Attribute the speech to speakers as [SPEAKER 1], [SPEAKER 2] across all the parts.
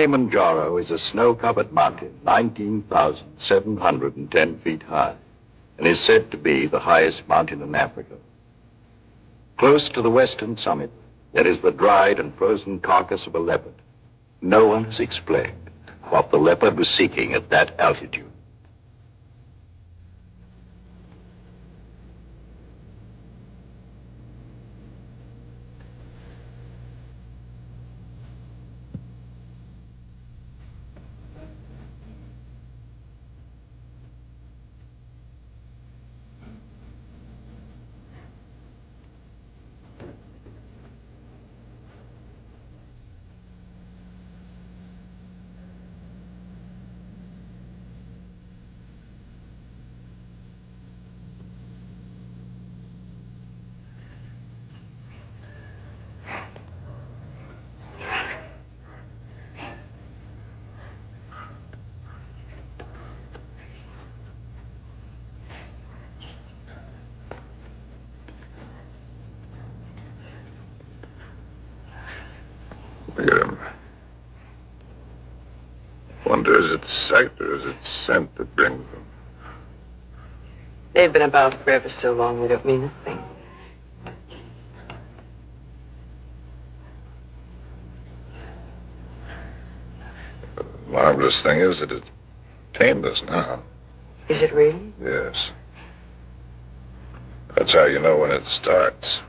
[SPEAKER 1] Kilimanjaro is a snow-covered mountain, 19,710 feet high, and is said to be the highest mountain in Africa. Close to the western summit, there is the dried and frozen carcass of a leopard. No one has explained what the leopard was seeking at that altitude.
[SPEAKER 2] Look at him. Wonder, is it sight or is it scent that brings them?
[SPEAKER 3] They've been about forever so long they don't mean a thing.
[SPEAKER 2] The marvelous thing is that it's tamed us now.
[SPEAKER 3] Is it really?
[SPEAKER 2] Yes. That's how you know when it starts.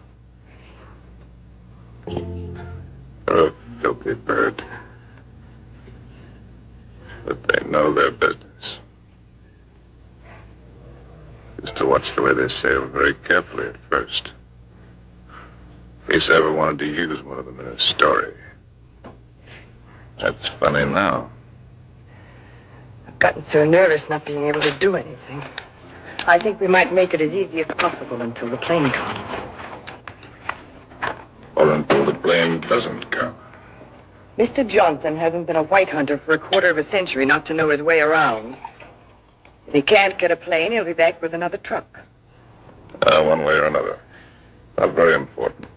[SPEAKER 2] They're a filthy bird. But they know their business. Used to watch the way they sail very carefully at first. In case I ever wanted to use one of them in a story. That's funny now.
[SPEAKER 3] I've gotten so nervous not being able to do anything. I think we might make it as easy as possible until the plane comes.
[SPEAKER 2] Or until the plane doesn't come.
[SPEAKER 3] Mr. Johnson hasn't been a white hunter for a quarter of a century not to know his way around. If he can't get a plane, he'll be back with another truck.
[SPEAKER 2] One way or another. Not very important.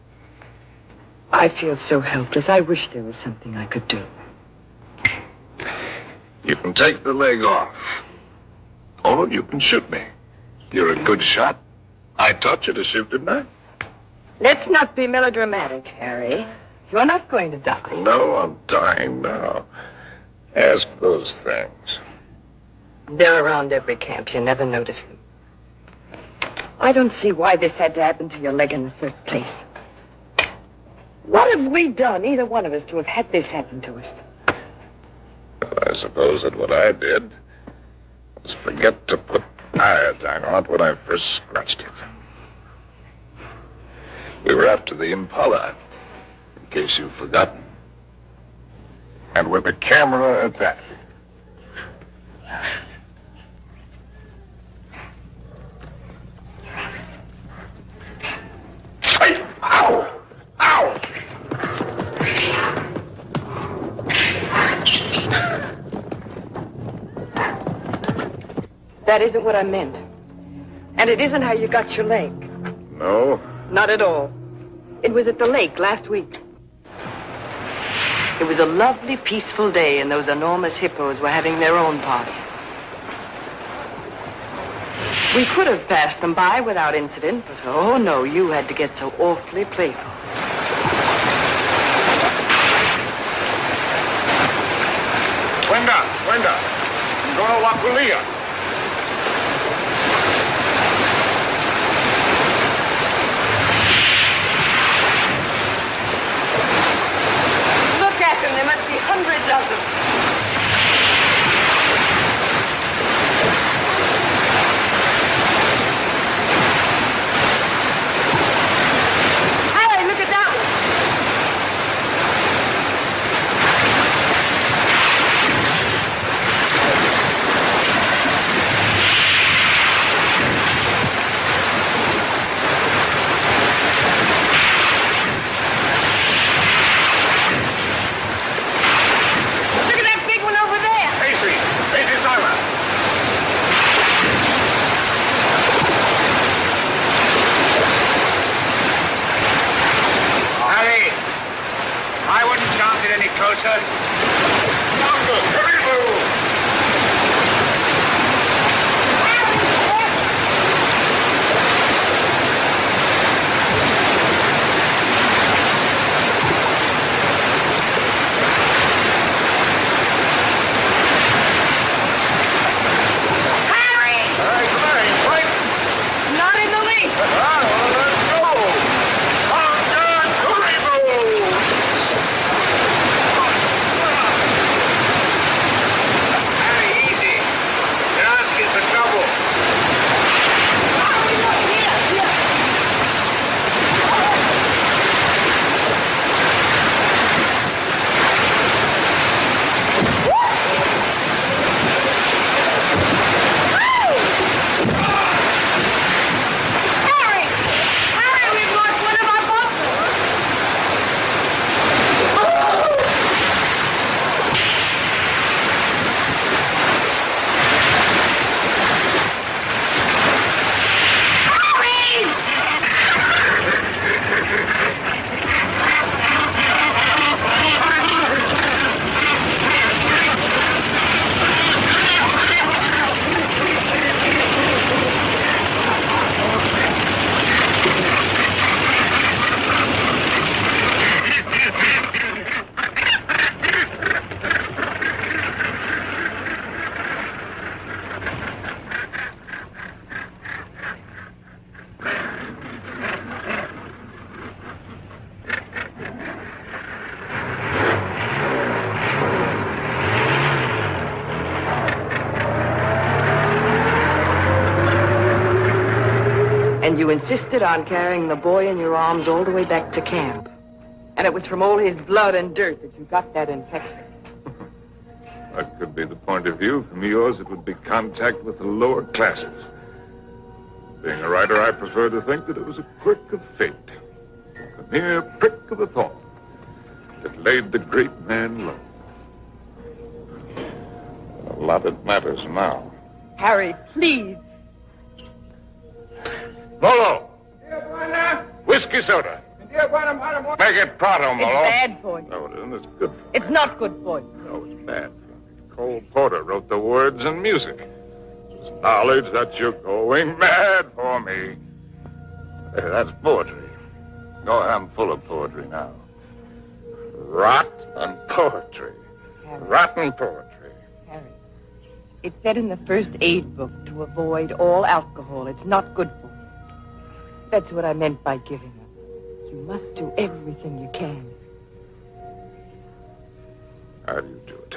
[SPEAKER 3] I feel so helpless. I wish there was something I could do.
[SPEAKER 2] You can take the leg off. Or you can shoot me. You're a good shot. I taught you to shoot, didn't I?
[SPEAKER 3] Let's not be melodramatic, Harry. You're not going to die.
[SPEAKER 2] No, I'm dying now. Ask those things.
[SPEAKER 3] They're around every camp. You never notice them. I don't see why this had to happen to your leg in the first place. What have we done, either one of us, to have had this happen to us?
[SPEAKER 2] Well, I suppose that what I did was forget to put iodine on it when I first scratched it. We were after the Impala, in case you've forgotten. And with a camera at that. Hey! Ow! Ow!
[SPEAKER 3] That isn't what I meant. And it isn't how you got your leg.
[SPEAKER 2] No?
[SPEAKER 3] Not at all. It was at the lake last week. It was a lovely, peaceful day, and those enormous hippos were having their own party. We could have passed them by without incident, but oh no, you had to get so awfully playful.
[SPEAKER 2] Wenda, Dora Wakulia.
[SPEAKER 3] Look at them, there must be hundreds of them. Harry, look at that one. And you insisted on carrying the boy in your arms all the way back to camp. And it was from all his blood and dirt that you got that infection.
[SPEAKER 2] That could be the point of view. From yours, it would be contact with the lower classes. Being a writer, I prefer to think that it was a quirk of fate. A mere prick of a thought that laid the great man low. A lot that matters now.
[SPEAKER 3] Harry, please.
[SPEAKER 2] Molo! Whiskey soda. Make it pronto, Molo.
[SPEAKER 3] It's bad for you.
[SPEAKER 2] No, it isn't. It's good for me.
[SPEAKER 3] It's not good for you.
[SPEAKER 2] No, it's bad for me. Cole Porter wrote the words and music. It's knowledge that you're going mad for me. Hey, that's poetry. No, I'm full of poetry now. Rotten poetry.
[SPEAKER 3] Harry.
[SPEAKER 2] Rotten poetry.
[SPEAKER 3] Harry, it said in the first aid book to avoid all alcohol. It's not good for you. That's what I meant by giving up. You must do everything you can.
[SPEAKER 2] How do you do it?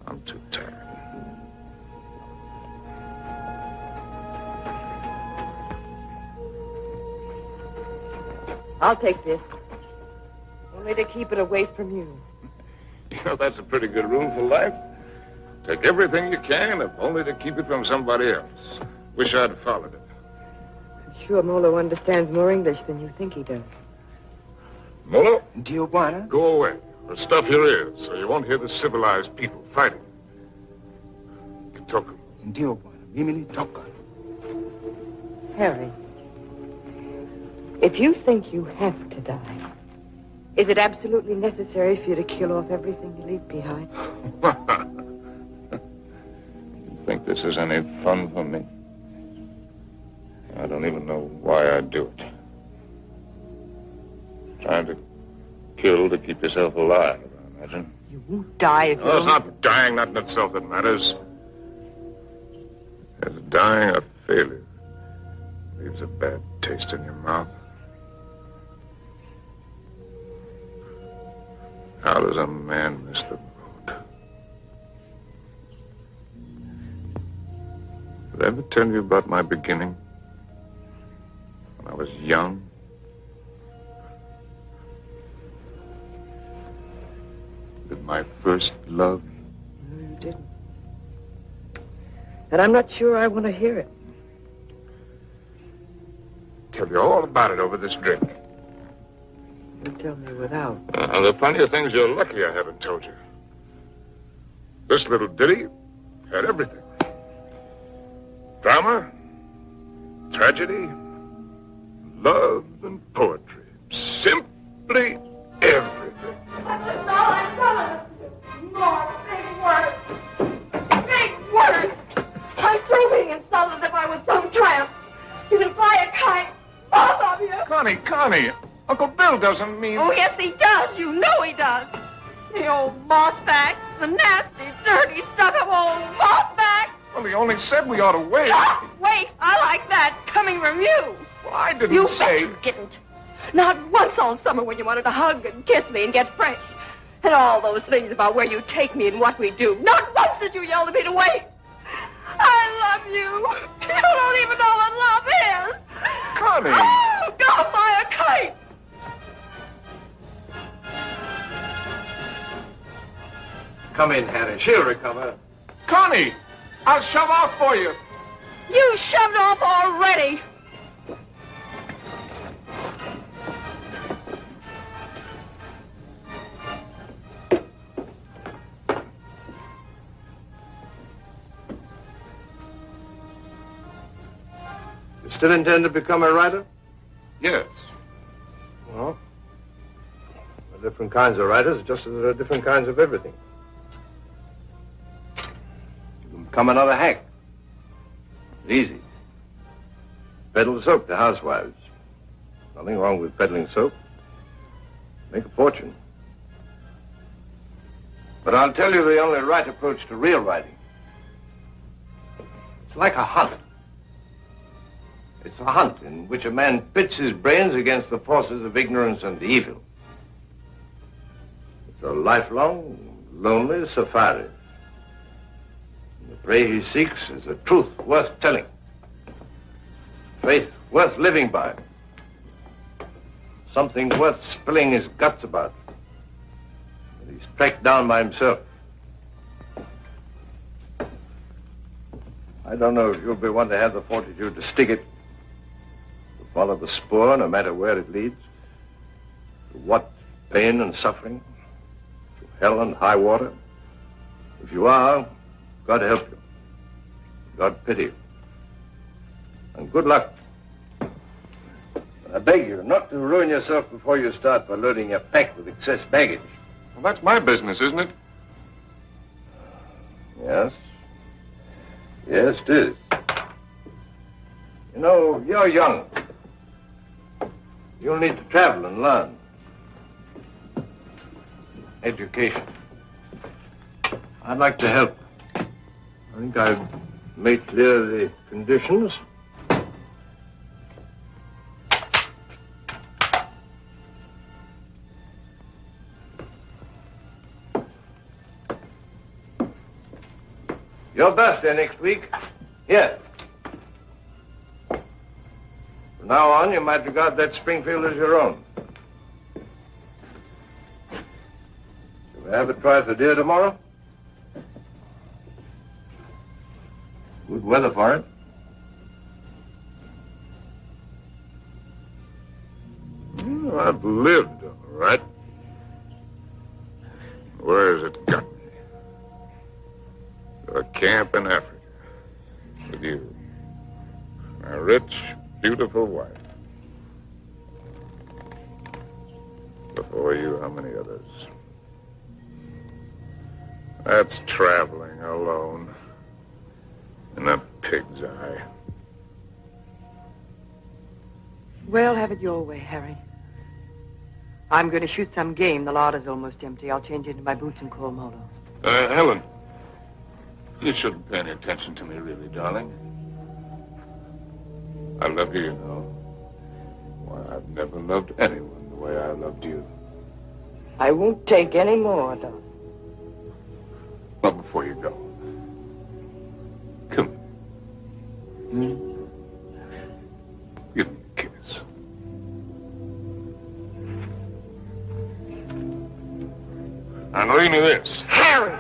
[SPEAKER 2] I'm too tired.
[SPEAKER 3] I'll take this. Only to keep it away from you.
[SPEAKER 2] You know, that's a pretty good rule for life. Take everything you can, if only to keep it from somebody else. Wish I'd followed it.
[SPEAKER 3] I'm sure Molo understands more English than you think he does.
[SPEAKER 2] Molo,
[SPEAKER 4] Tijuana?
[SPEAKER 2] go away. Or stuff your ears so you won't hear the civilized people fighting. Kitoko.
[SPEAKER 4] Tijuana. Mimili Toka.
[SPEAKER 3] Harry, if you think you have to die, is it absolutely necessary for you to kill off everything you leave behind?
[SPEAKER 2] You think this is any fun for me? I don't even know why I do it. Trying to kill to keep yourself alive, I imagine.
[SPEAKER 3] You won't die if you
[SPEAKER 2] No, it's
[SPEAKER 3] don't...
[SPEAKER 2] not dying, not in itself that matters. It's dying a failure. Leaves a bad taste in your mouth. How does a man miss the boat? Did I ever tell you about my beginning? When I was young? With my first love?
[SPEAKER 3] No, you didn't. And I'm not sure I want to hear it.
[SPEAKER 2] Tell you all about it over this drink.
[SPEAKER 3] You tell me without.
[SPEAKER 2] There are plenty of things you're lucky I haven't told you. This little ditty had everything. Drama, tragedy, love, and poetry. Simply everything.
[SPEAKER 5] That's all I'm telling you. More big words. Big words. I'm through being insulted if I was some tramp. You can fly a kite, both of you.
[SPEAKER 2] Connie, Uncle Bill doesn't mean...
[SPEAKER 5] Oh, yes, he does. You know he does. The old mossback, the nasty, dirty, stuck-up old mossback.
[SPEAKER 2] Well, he only said we ought to wait.
[SPEAKER 5] Ah, wait, I like that, coming from you.
[SPEAKER 2] Well, I didn't
[SPEAKER 5] You
[SPEAKER 2] say...
[SPEAKER 5] bet you didn't. Not once all summer when you wanted to hug and kiss me and get fresh. And all those things about where you take me and what we do. Not once did you yell to me to wait. I love you. You don't even know what love is.
[SPEAKER 2] Connie!
[SPEAKER 5] Oh, go fly a kite.
[SPEAKER 4] Come in, Harry. She'll recover.
[SPEAKER 2] Connie! I'll shove off for you.
[SPEAKER 5] You shoved off already.
[SPEAKER 4] You still intend to become a writer?
[SPEAKER 2] Yes.
[SPEAKER 4] Well, there are different kinds of writers, just as there are different kinds of everything. You can become another Hank. It's easy. Peddle soap to housewives. Nothing wrong with peddling soap. Make a fortune. But I'll tell you the only right approach to real writing. It's like a hunt. It's a hunt in which a man pits his brains against the forces of ignorance and evil. It's a lifelong, lonely safari. And the prey he seeks is a truth worth telling. Faith worth living by. Something worth spilling his guts about. And he's tracked down by himself. I don't know if you'll be one to have the fortitude to stick it, to follow the spoor, no matter where it leads. To what pain and suffering? To hell and high water? If you are, God help you. God pity you. And good luck. I beg you not to ruin yourself before you start by loading your pack with excess baggage.
[SPEAKER 2] Well, that's my business, isn't it?
[SPEAKER 4] Yes. Yes, it is. You know, you're young. You'll need to travel and learn. Education. I'd like to help. I think I've made clear the conditions. Your birthday next week. Here. From now on, you might regard that Springfield as your own. Shall we have a try for deer tomorrow? Good weather for it.
[SPEAKER 2] Well, I've lived, all right. Where has it got me? To a camp in Africa. With you. My rich, beautiful wife. Before you, how many others? That's traveling alone. In a pig's eye.
[SPEAKER 3] Well, have it your way, Harry. I'm going to shoot some game. The larder's almost empty. I'll change into my boots and call Molo.
[SPEAKER 2] Helen. You shouldn't pay any attention to me, really, darling. I love you, you know. Why, I've never loved anyone the way I loved you.
[SPEAKER 3] I won't take any more, though.
[SPEAKER 2] Well, before you go. Come here. Give me a kiss. Now, leave me this.
[SPEAKER 3] Harry!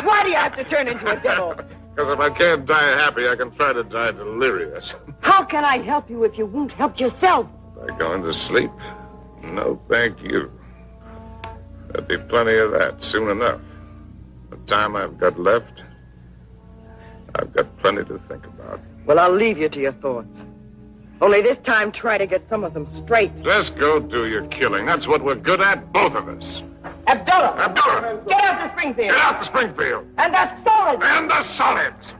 [SPEAKER 3] Why do you have to turn into a devil?
[SPEAKER 2] Because if I can't die happy, I can try to die delirious.
[SPEAKER 3] How can I help you if you won't help yourself?
[SPEAKER 2] By going to sleep? No, thank you. There'll be plenty of that soon enough. The time I've got left, I've got plenty to think about.
[SPEAKER 3] Well, I'll leave you to your thoughts. Only this time, try to get some of them straight.
[SPEAKER 2] Just go do your killing. That's what we're good at, both of us.
[SPEAKER 3] Abdullah!
[SPEAKER 2] Abdullah!
[SPEAKER 3] Get out to Springfield!
[SPEAKER 2] Get out to Springfield!
[SPEAKER 3] And the solids!
[SPEAKER 2] And the solids!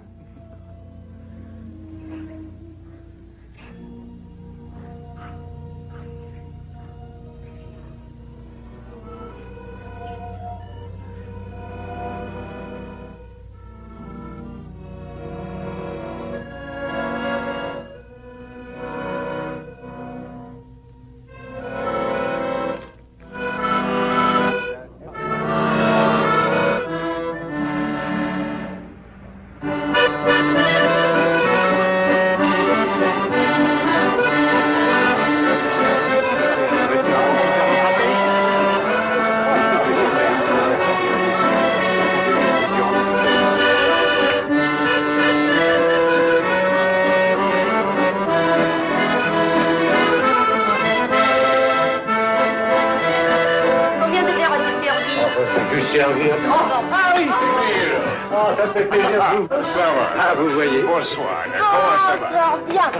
[SPEAKER 2] Bonsoir. Comment ça va?
[SPEAKER 5] Bien.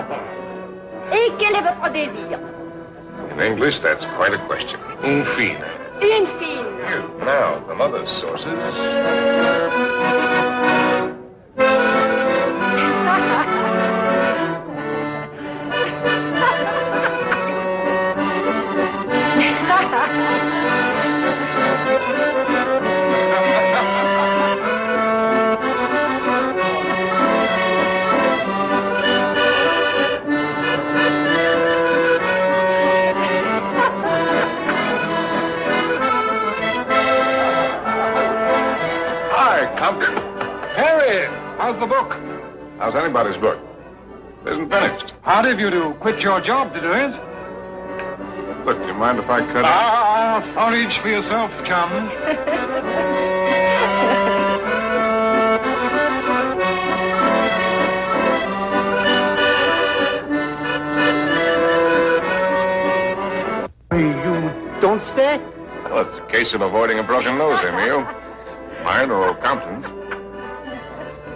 [SPEAKER 5] Et quel est votre désir?
[SPEAKER 2] In English, that's quite a question. Un fine.
[SPEAKER 5] Une fille.
[SPEAKER 2] Now, from other sources... Harry, how's the book? How's anybody's book? isn't finished.
[SPEAKER 6] Hard of you to quit your job to do it.
[SPEAKER 2] Look, do you mind if I cut it?
[SPEAKER 6] Forage for yourself, chum.
[SPEAKER 7] You don't stay?
[SPEAKER 2] Well, it's a case of avoiding a broken nose, Emil. Mine or Compton's.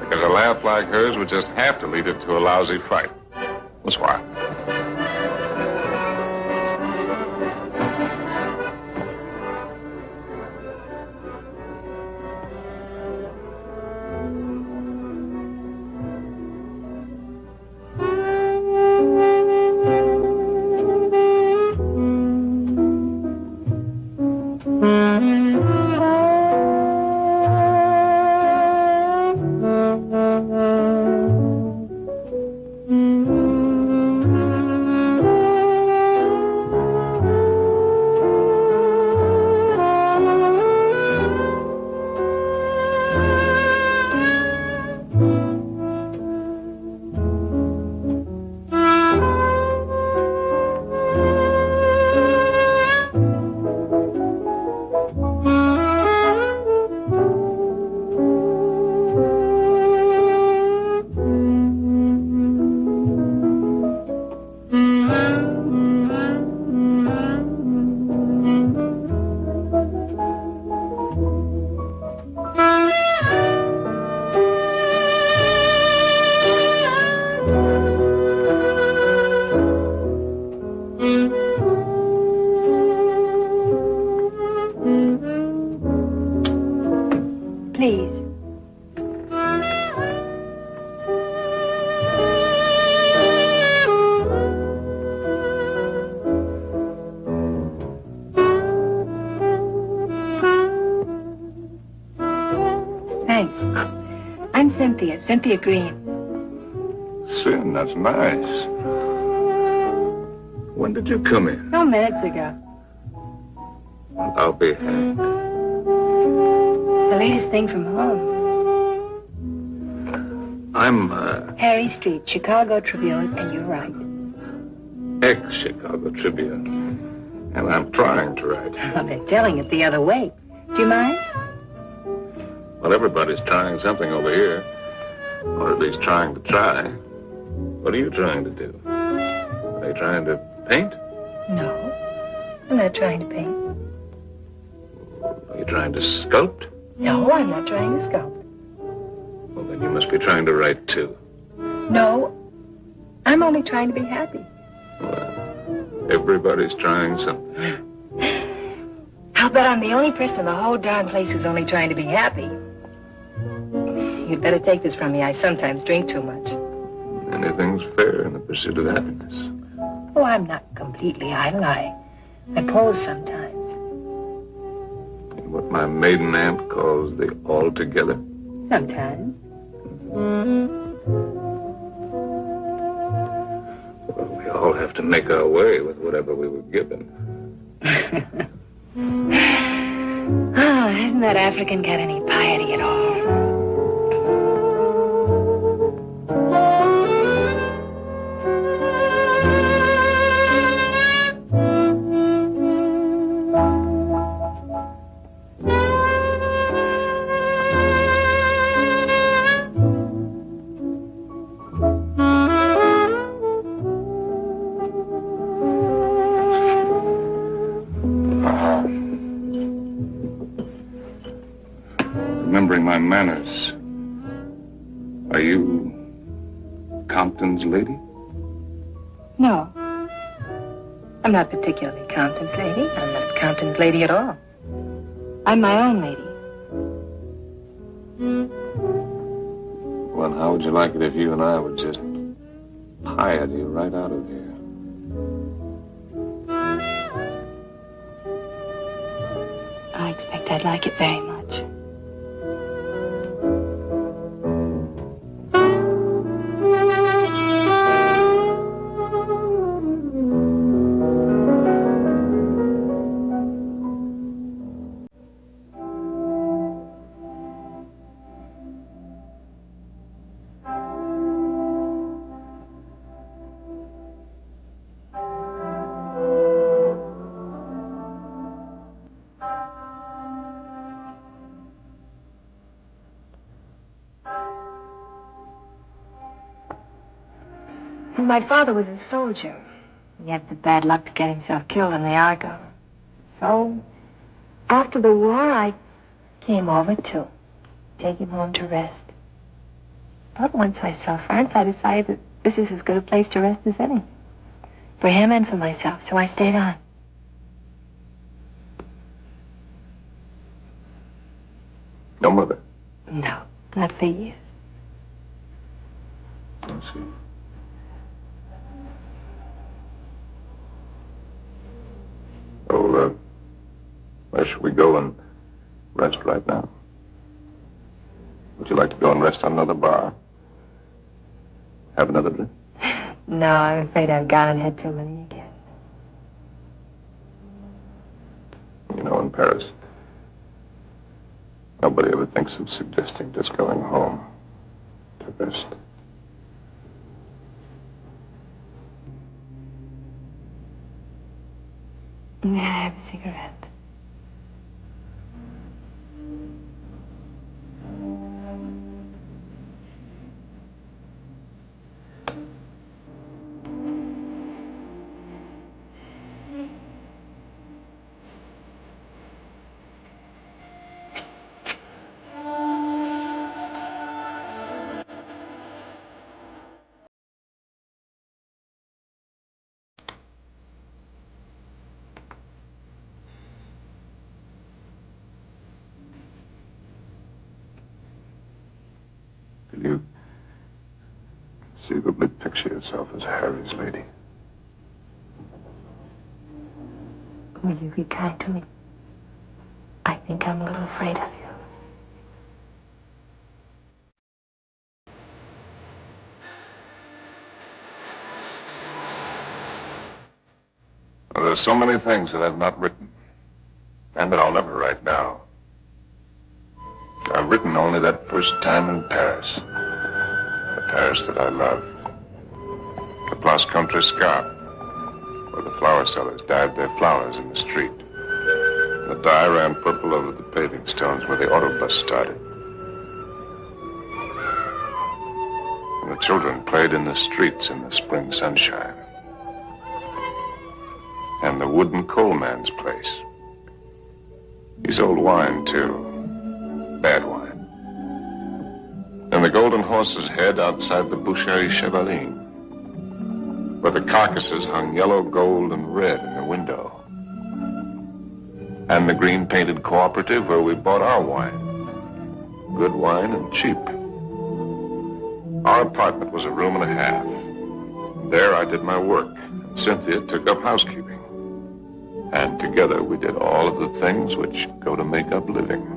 [SPEAKER 2] Because a laugh like hers would just have to lead it to a lousy fight. What's why?
[SPEAKER 5] Please. Thanks. I'm Cynthia Green.
[SPEAKER 2] Sin, that's nice. When did you come in?
[SPEAKER 5] 2 minutes ago.
[SPEAKER 2] I'll be hanged.
[SPEAKER 5] The latest thing from home.
[SPEAKER 2] I'm,
[SPEAKER 5] Harry Street, Chicago Tribune, and you're right.
[SPEAKER 2] ex-Chicago Tribune. And I'm trying to write.
[SPEAKER 5] Well, they're telling it the other way. Do you mind?
[SPEAKER 2] Well, everybody's trying something over here. Or at least trying to try. What are you trying to do? Are you trying to paint?
[SPEAKER 5] No. I'm not trying to paint.
[SPEAKER 2] Are you trying to sculpt?
[SPEAKER 5] No, I'm not trying to sculpt.
[SPEAKER 2] Well, then you must be trying to write, too.
[SPEAKER 5] No. I'm only trying to be happy.
[SPEAKER 2] Well, everybody's trying something.
[SPEAKER 5] I'll bet I'm the only person in the whole darn place who's only trying to be happy. You'd better take this from me. I sometimes drink too much.
[SPEAKER 2] Anything's fair in the pursuit of happiness.
[SPEAKER 5] Oh, I'm not completely idle. I pose sometimes.
[SPEAKER 2] In what my maiden aunt calls the altogether.
[SPEAKER 5] Sometimes.
[SPEAKER 2] Well, we all have to make our way with whatever we were given.
[SPEAKER 5] Oh, hasn't that African got any piety at all?
[SPEAKER 2] Remembering my manners. Are you Compton's lady?
[SPEAKER 5] No. I'm not particularly Compton's lady. I'm not Compton's lady at all. I'm my own lady.
[SPEAKER 2] Well, how would you like it if you and I would just hired you right out of here?
[SPEAKER 5] I expect I'd like it very much.
[SPEAKER 3] my father was a soldier. He had the bad luck to get himself killed in the Argonne. So, after the war, I came over to take him home to rest. But once I saw France, I decided that this is as good a place to rest as any. For him and for myself, so I stayed on.
[SPEAKER 2] No mother?
[SPEAKER 3] No, not for years.
[SPEAKER 2] I see. Oh, where should we go and rest right now? Would you like to go and rest on another bar? Have another drink?
[SPEAKER 3] No, I'm afraid I've gone and had too many again.
[SPEAKER 2] You know, in Paris, nobody ever thinks of suggesting just going home to rest.
[SPEAKER 3] May I have a cigarette?
[SPEAKER 2] Could you conceivably picture yourself as Harry's lady?
[SPEAKER 3] Will you be kind to me? I think I'm a little afraid of you.
[SPEAKER 2] Well, there's so many things that I've not written, and that I'll never write now. I've written only that first time in Paris. The Paris that I loved. The Place Contrescarpe, where the flower sellers dyed their flowers in the street. The dye ran purple over the paving stones where the autobus started. And the children played in the streets in the spring sunshine. And the wooden coal man's place. He sold wine, too. Bad wine. And the Golden Horse's Head outside the Boucherie Chevaline, where the carcasses hung yellow, gold, and red in the window. And the green-painted cooperative where we bought our wine. Good wine and cheap. Our apartment was a room and a half. There I did my work, and Cynthia took up housekeeping. And together we did all of the things which go to make up living.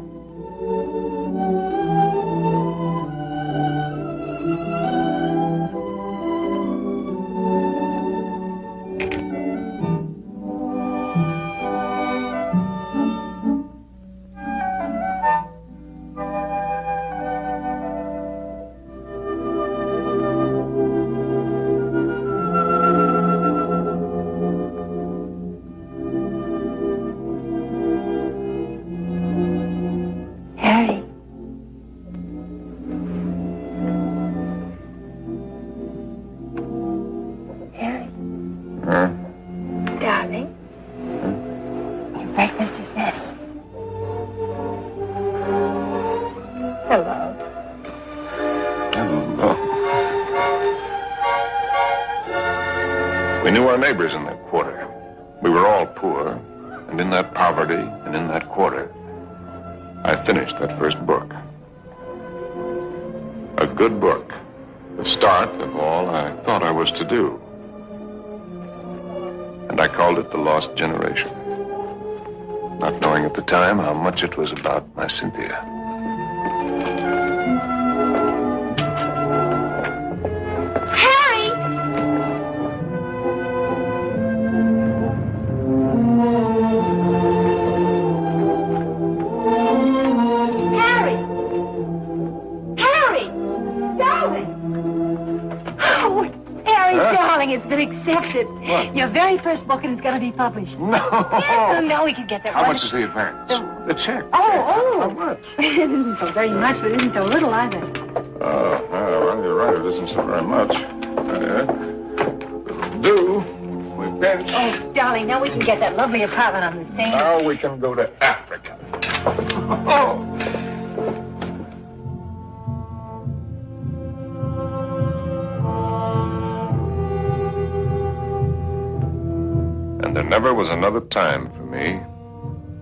[SPEAKER 2] We knew our neighbors in that quarter. We were all poor, and in that poverty and in that quarter, I finished that first book. A good book, the start of all I thought I was to do. And I called it The Lost Generation, not knowing at the time how much it was about my Cynthia.
[SPEAKER 3] It's been accepted.
[SPEAKER 2] What?
[SPEAKER 3] Your very first book, and it's going to be published.
[SPEAKER 2] No.
[SPEAKER 3] Yes, no, we can get that.
[SPEAKER 2] How much is the advance? The check.
[SPEAKER 3] Oh.
[SPEAKER 2] How much?
[SPEAKER 3] It isn't so very much, but it isn't so little either.
[SPEAKER 2] Oh, well, you're right. It isn't so very much. do. We pinch.
[SPEAKER 8] Oh, darling, now we can get that lovely apartment on the sand.
[SPEAKER 2] Now we can go to Africa. Oh! And there never was another time for me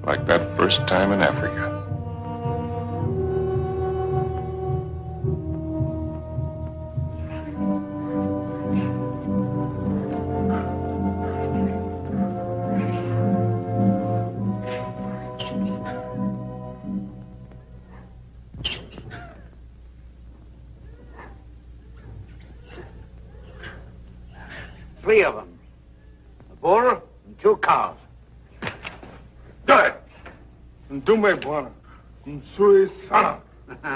[SPEAKER 2] like that first time in Africa.
[SPEAKER 7] Three of them. A bull and 2 cows.
[SPEAKER 2] Good. Ndume bwana. Msui sana.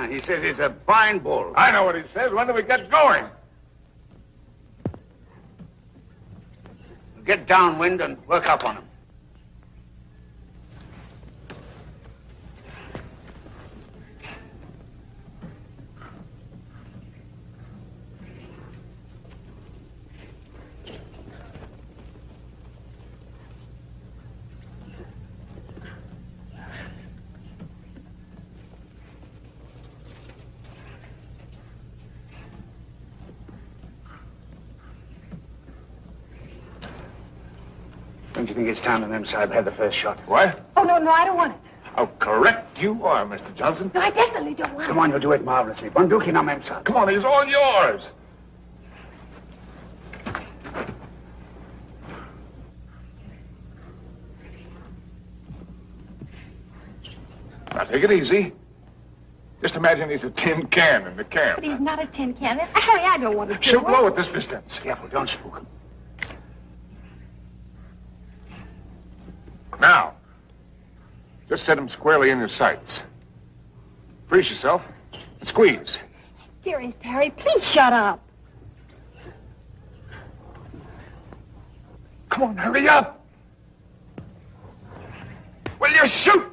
[SPEAKER 7] He says he's a fine bull.
[SPEAKER 2] I know what he says. When do we get going?
[SPEAKER 7] Get downwind and work up on him. Don't you think it's time the Mem Sahib had the first shot?
[SPEAKER 2] What?
[SPEAKER 8] Oh, no, I don't want it.
[SPEAKER 2] How correct you are, Mr. Johnson.
[SPEAKER 8] No, I definitely don't want
[SPEAKER 7] Come on, you'll do it marvelously. Bunduki now, Mem Sahib.
[SPEAKER 2] Come on, he's all yours. Now, take it easy. Just imagine he's a tin can in the camp.
[SPEAKER 8] But he's not a tin can. Harry, I don't want to do
[SPEAKER 2] Shoot
[SPEAKER 8] it.
[SPEAKER 2] low at this distance.
[SPEAKER 7] Careful, don't spook him.
[SPEAKER 2] Now, just set him squarely in your sights. Freeze yourself and squeeze.
[SPEAKER 8] Dearest Harry, please shut up.
[SPEAKER 2] Come on, hurry up. Will you shoot?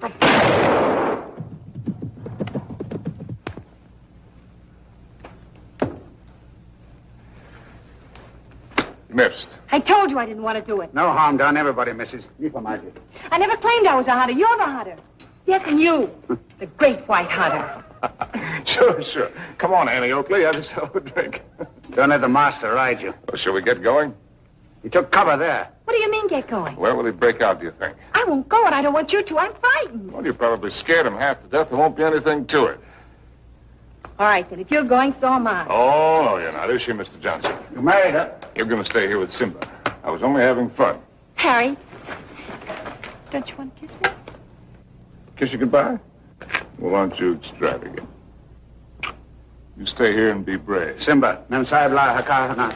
[SPEAKER 2] You missed.
[SPEAKER 8] I told you I didn't want to do it.
[SPEAKER 7] No harm done. Everybody misses. Me for magic.
[SPEAKER 8] I never claimed I was a hunter. You're the hunter. Yes, and you. The great white hunter.
[SPEAKER 2] Sure. Come on, Annie Oakley. Have yourself a drink.
[SPEAKER 7] Don't let the master ride you.
[SPEAKER 2] Well, shall we get going?
[SPEAKER 7] He took cover there.
[SPEAKER 8] What do you mean, get going?
[SPEAKER 2] Where will he break out, do you think?
[SPEAKER 8] I won't go, and I don't want you to. I'm frightened.
[SPEAKER 2] Well, you probably scared him half to death. There won't be anything to it.
[SPEAKER 8] All right, then. If you're going, so am I.
[SPEAKER 2] Oh, no, you're not. Is she, Mr. Johnson?
[SPEAKER 7] You married her.
[SPEAKER 2] You're going to stay here with Simba. I was only having fun.
[SPEAKER 8] Harry, don't you want to kiss me?
[SPEAKER 2] Kiss you goodbye? Well, aren't you extravagant? You stay here and be brave.
[SPEAKER 7] Simba, Mem Sahib la hakar na.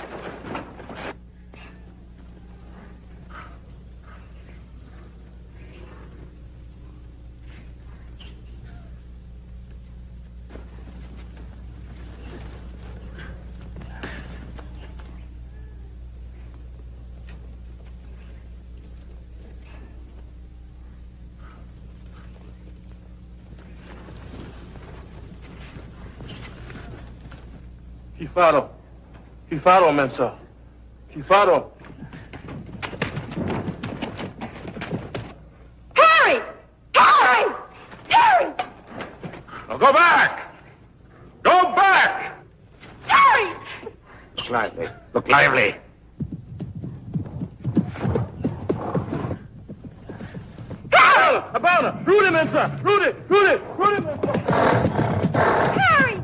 [SPEAKER 9] Kifaro, Mensa. Kifaro.
[SPEAKER 8] Harry! Harry! Harry!
[SPEAKER 2] Now go back! Go back!
[SPEAKER 8] Harry!
[SPEAKER 7] Look lively. Look lively.
[SPEAKER 9] Abana! Rudy, Mensa! Rudy, Mensa!
[SPEAKER 8] Harry!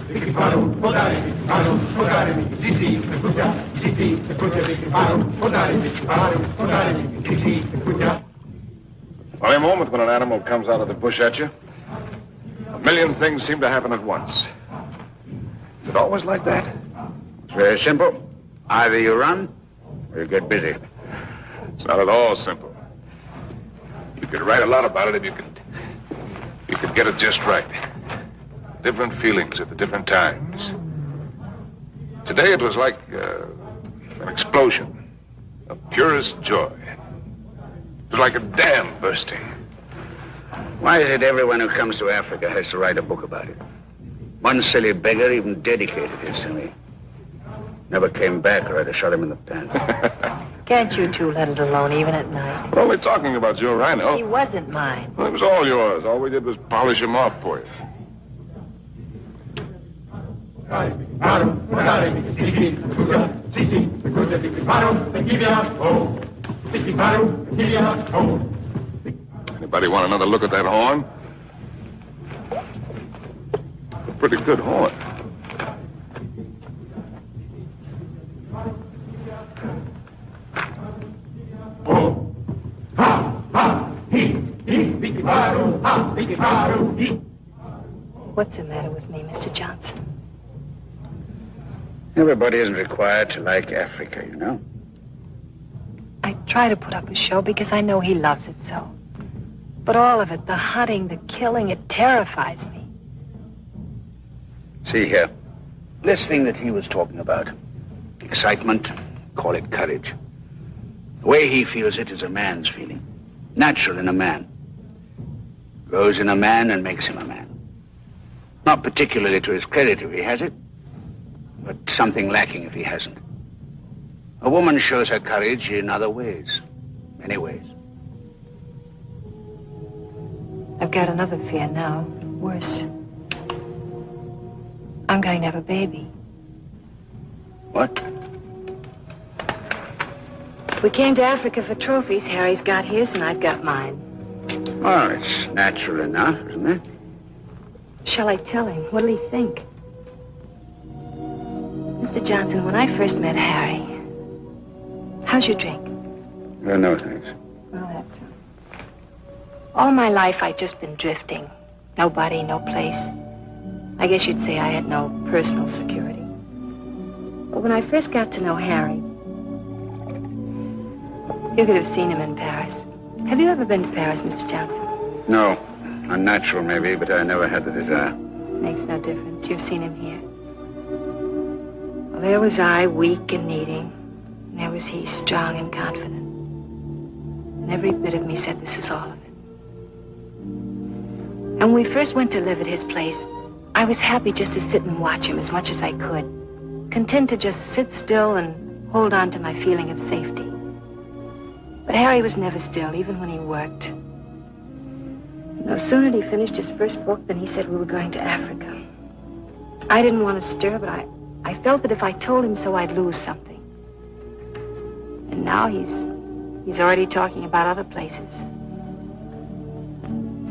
[SPEAKER 2] Funny moment when an animal comes out of the bush at you. A million things seem to happen at once. Is it always like that?
[SPEAKER 7] It's very simple. Either you run or you get busy.
[SPEAKER 2] It's not at all simple. You could write a lot about it if you could get it just right. Different feelings at the different times. Today it was like an explosion of purest joy. It was like a dam bursting.
[SPEAKER 7] Why is it everyone who comes to Africa has to write a book about it? One silly beggar even dedicated his to me. Never came back or I'd have shot him in the pants.
[SPEAKER 8] Can't you two let it alone even at night?
[SPEAKER 2] We're only talking about your rhino.
[SPEAKER 8] He wasn't mine.
[SPEAKER 2] Well, it was all yours. All we did was polish him off for you. Anybody want another look at that horn? A pretty good horn.
[SPEAKER 8] What's the matter with me, Mr. Johnson?
[SPEAKER 7] Everybody isn't required to like Africa, you know.
[SPEAKER 8] I try to put up a show because I know he loves it so. But all of it, the hunting, the killing, it terrifies me.
[SPEAKER 7] See here, this thing that he was talking about, excitement, call it courage. The way he feels it is a man's feeling, natural in a man. Grows in a man and makes him a man. Not particularly to his credit if he has it, but something lacking if he hasn't. A woman shows her courage in other ways, many ways.
[SPEAKER 8] I've got another fear now, worse. I'm going to have a baby.
[SPEAKER 7] What?
[SPEAKER 8] We came to Africa for trophies. Harry's got his and I've got mine.
[SPEAKER 7] Well, it's natural enough, isn't it?
[SPEAKER 8] Shall I tell him? What'll he think? Mr. Johnson, when I first met Harry, how's your drink?
[SPEAKER 7] No, thanks.
[SPEAKER 8] Well, that's... All my life, I'd just been drifting. Nobody, no place. I guess you'd say I had no personal security. But when I first got to know Harry, you could have seen him in Paris. Have you ever been to Paris, Mr. Johnson?
[SPEAKER 7] No. Unnatural, maybe, but I never had the desire.
[SPEAKER 8] Makes no difference. You've seen him here. Well, there was I, weak and needing. And there was he, strong and confident. And every bit of me said, this is all of it. And when we first went to live at his place, I was happy just to sit and watch him as much as I could. Content to just sit still and hold on to my feeling of safety. But Harry was never still, even when he worked. No sooner had he finished his first book than he said we were going to Africa. I didn't want to stir, but I felt that if I told him so, I'd lose something. And now he's already talking about other places.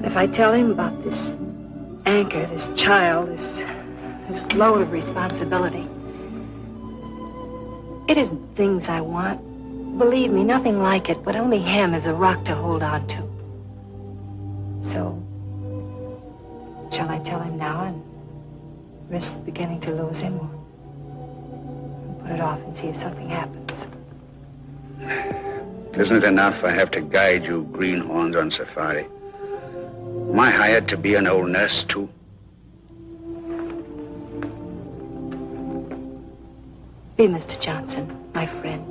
[SPEAKER 8] If I tell him about this anchor, this child, this load of responsibility, it isn't things I want. Believe me, nothing like it, but only him as a rock to hold on to. So, shall I tell him now and risk beginning to lose him, or put it off and see if something happens?
[SPEAKER 7] Isn't it enough I have to guide you greenhorns on safari? Am I hired to be an old nurse, too?
[SPEAKER 8] Be Mr. Johnson, my friend.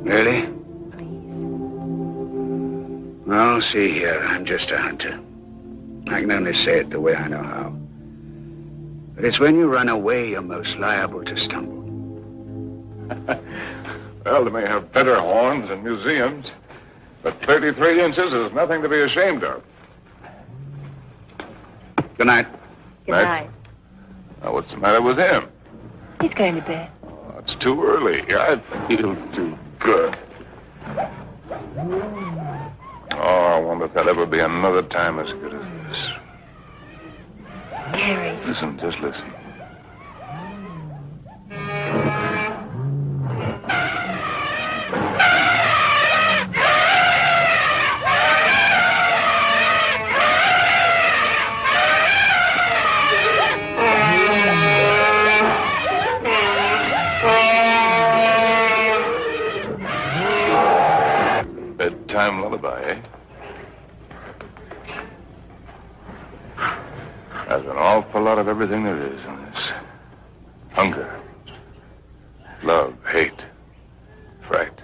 [SPEAKER 7] Really?
[SPEAKER 8] Please.
[SPEAKER 7] Well, see here, I'm just a hunter. I can only say it the way I know how. But it's when you run away you're most liable to stumble.
[SPEAKER 2] Well, they may have better horns in museums, but 33 inches is nothing to be ashamed of.
[SPEAKER 7] Good night.
[SPEAKER 8] Good night.
[SPEAKER 2] Now, what's the matter with him?
[SPEAKER 8] He's going to bed.
[SPEAKER 2] Oh, it's too early. I feel too good. Oh, I wonder if there'll ever be another time as good as this.
[SPEAKER 8] Harry.
[SPEAKER 2] Listen, just listen. Bedtime lullaby, eh? There's an awful lot of everything there is in this. Hunger, love, hate, fright.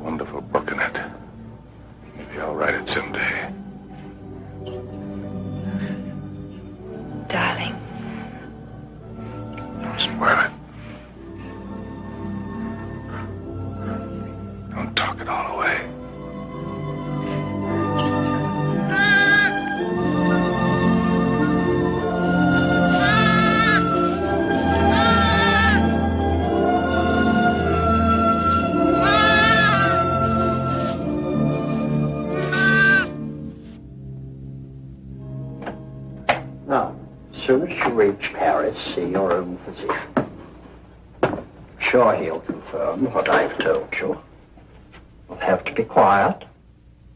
[SPEAKER 2] Wonderful book in it. Maybe I'll write it someday.
[SPEAKER 8] Darling.
[SPEAKER 2] Don't spoil it. Don't talk it all away.
[SPEAKER 10] Now, as soon as you reach Paris, see your own physician. Sure, he'll confirm what I've told you. You'll have to be quiet.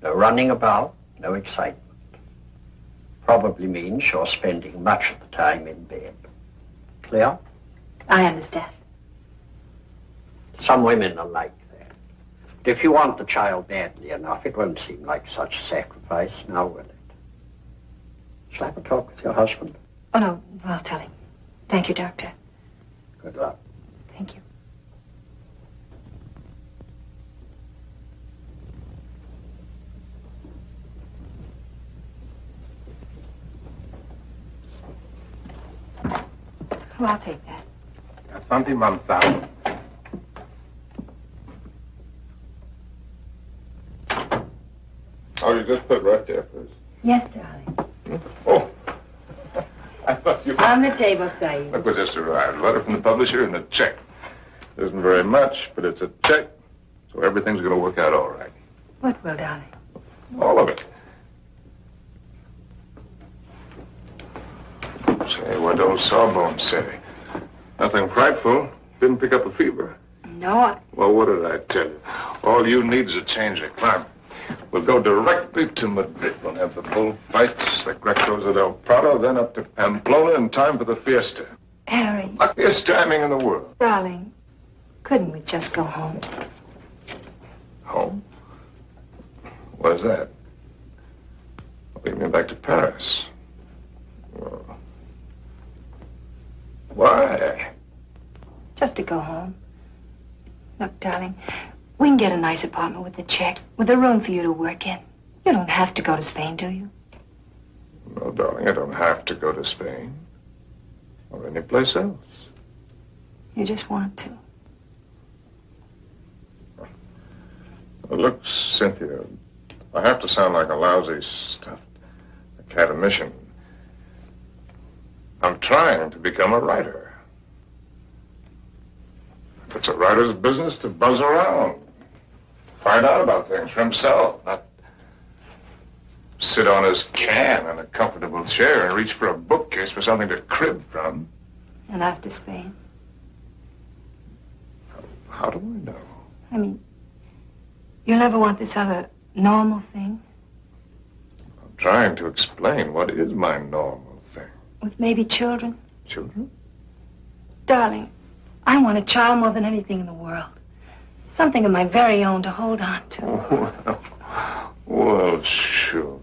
[SPEAKER 10] No running about, no excitement. Probably means you're spending much of the time in bed. Clear?
[SPEAKER 8] I understand.
[SPEAKER 10] Some women are like that. But if you want the child badly enough, it won't seem like such a sacrifice, now will it? Shall I have a talk with your husband?
[SPEAKER 8] Oh, no, I'll tell him. Thank you, Doctor.
[SPEAKER 10] Good luck.
[SPEAKER 8] Thank you. Well, I'll take that.
[SPEAKER 4] Asante, Mamsa.
[SPEAKER 2] Oh, you just put right there, please.
[SPEAKER 8] Yes, darling.
[SPEAKER 2] Oh. I thought you...
[SPEAKER 8] On the table, Saeed.
[SPEAKER 2] Look what just arrived. A letter from the publisher and a check. It isn't very much, but it's a check, so everything's going to work out all right.
[SPEAKER 8] What will, darling?
[SPEAKER 2] All of it. Say, what old Sawbones say? Nothing frightful. Didn't pick up a fever.
[SPEAKER 8] No,
[SPEAKER 2] Well, what did I tell you? All you need is a change of climate. We'll go directly to Madrid. We'll have the bullfights, the Grecos del Prado, then up to Pamplona in time for the fiesta.
[SPEAKER 8] Harry,
[SPEAKER 2] Luckiest timing in the world.
[SPEAKER 8] darling, couldn't we just go home?
[SPEAKER 2] Home? What is that? Well, you mean back to Paris? Well, why?
[SPEAKER 8] Just to go home. Look, darling, we can get a nice apartment with a check, with a room for you to work in. You don't have to go to Spain, do you?
[SPEAKER 2] No, darling, I don't have to go to Spain. Or any place else.
[SPEAKER 8] You just want to.
[SPEAKER 2] Well, look, Cynthia, I have to sound like a lousy stuffed academician. I'm trying to become a writer. It's a writer's business to buzz around. Find out about things for himself, not sit on his can in a comfortable chair and reach for a bookcase for something to crib from.
[SPEAKER 8] And after Spain?
[SPEAKER 2] How do I know?
[SPEAKER 8] I mean, you'll never want this other normal thing?
[SPEAKER 2] I'm trying to explain what is my normal thing.
[SPEAKER 8] With maybe children?
[SPEAKER 2] Children?
[SPEAKER 8] Darling, I want a child more than anything in the world. Something of my very own to hold on to.
[SPEAKER 2] Well, sure.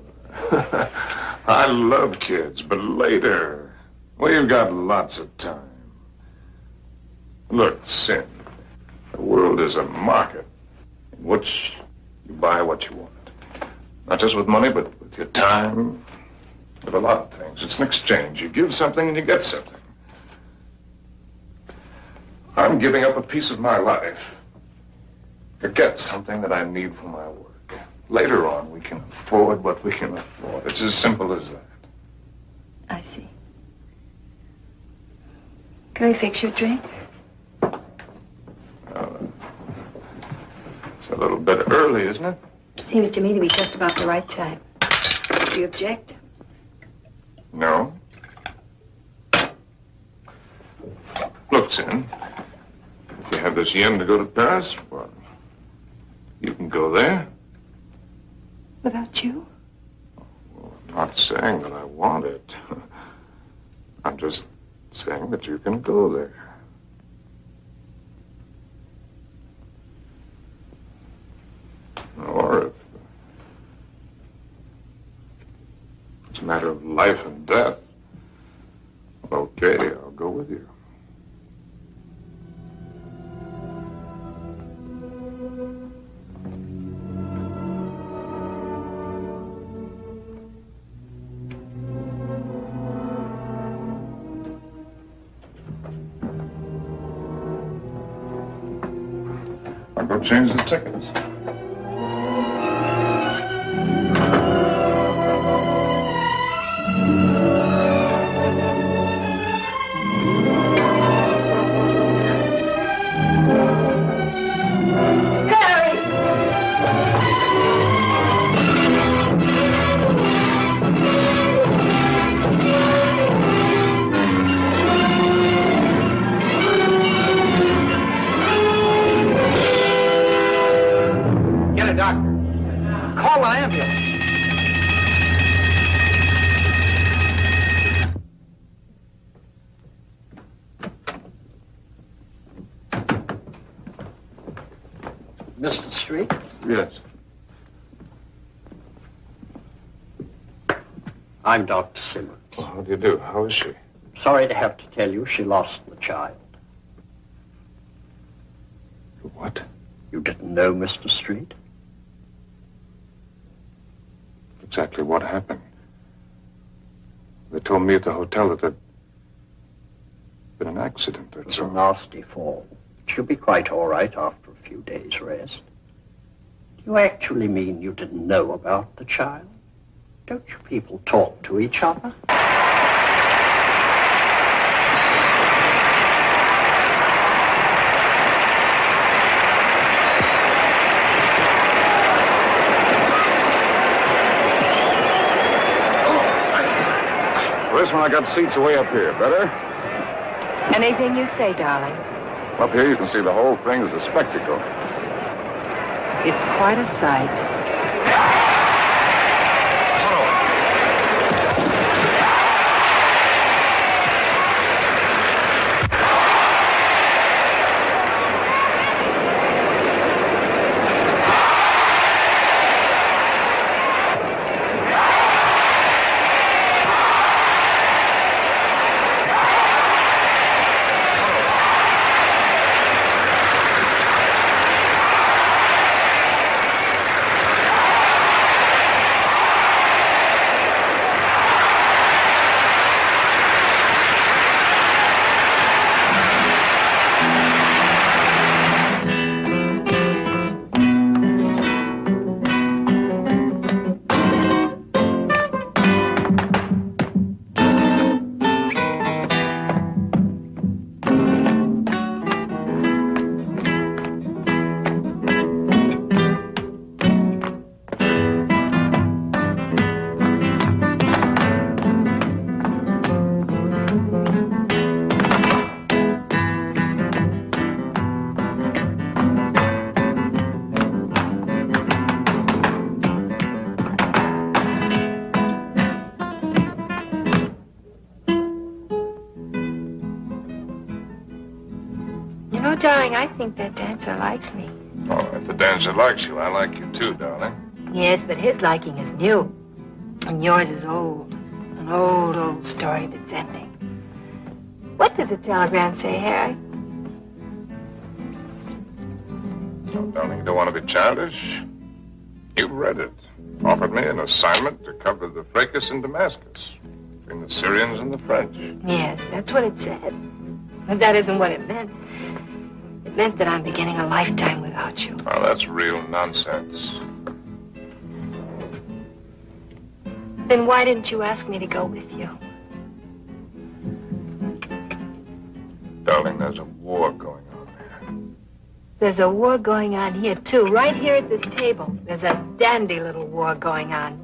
[SPEAKER 2] I love kids, but later, We've got lots of time. Look, Sin, the world is a market in which you buy what you want. Not just with money, but with your time, with a lot of things. It's an exchange. You give something and you get something. I'm giving up a piece of my life to get something that I need for my work. Later on, we can afford what we can afford. It's as simple as that.
[SPEAKER 8] I see. Can I fix your drink?
[SPEAKER 2] It's a little bit early, isn't it?
[SPEAKER 8] Seems to me to be just about the right time. Do you object?
[SPEAKER 2] No. Look, Sin, if you have this yen to go to Paris, well, you can go there.
[SPEAKER 8] Without you?
[SPEAKER 2] Well, I'm not saying that I want it. I'm just saying that you can go there. Or if it's a matter of life and death, okay, I'll go with you. I'll go change the tickets.
[SPEAKER 10] Call an ambulance. Mr. Street?
[SPEAKER 2] Yes.
[SPEAKER 10] I'm Dr. Simmons.
[SPEAKER 2] Well, how do you do? How is she?
[SPEAKER 10] Sorry to have to tell you she lost the child.
[SPEAKER 2] What?
[SPEAKER 10] You didn't know, Mr. Street?
[SPEAKER 2] Exactly what happened? They told me at the hotel that there'd been an accident.
[SPEAKER 10] It was a nasty fall. She'll be quite all right after a few days' rest. Do you actually mean you didn't know about the child? Don't you people talk to each other?
[SPEAKER 2] This one, I got seats way up here. Better?
[SPEAKER 8] Anything you say, darling.
[SPEAKER 2] Up here, you can see the whole thing as a spectacle.
[SPEAKER 8] It's quite a sight. Darling, I think that dancer likes me.
[SPEAKER 2] Oh, if the dancer likes you, I like you too, darling.
[SPEAKER 8] Yes, but his liking is new. And yours is old. An old, old story that's ending. What did the telegram say, Harry?
[SPEAKER 2] Oh, darling, you don't want to be childish. You read it. Offered me an assignment to cover the fracas in Damascus between the Syrians and the French.
[SPEAKER 8] Yes, that's what it said. But that isn't what it meant. It meant that I'm beginning a lifetime without you.
[SPEAKER 2] Oh, that's real nonsense.
[SPEAKER 8] Then why didn't you ask me to go with you?
[SPEAKER 2] Darling, there's a war going on there.
[SPEAKER 8] There's a war going on here, too. Right here at this table. There's a dandy little war going on.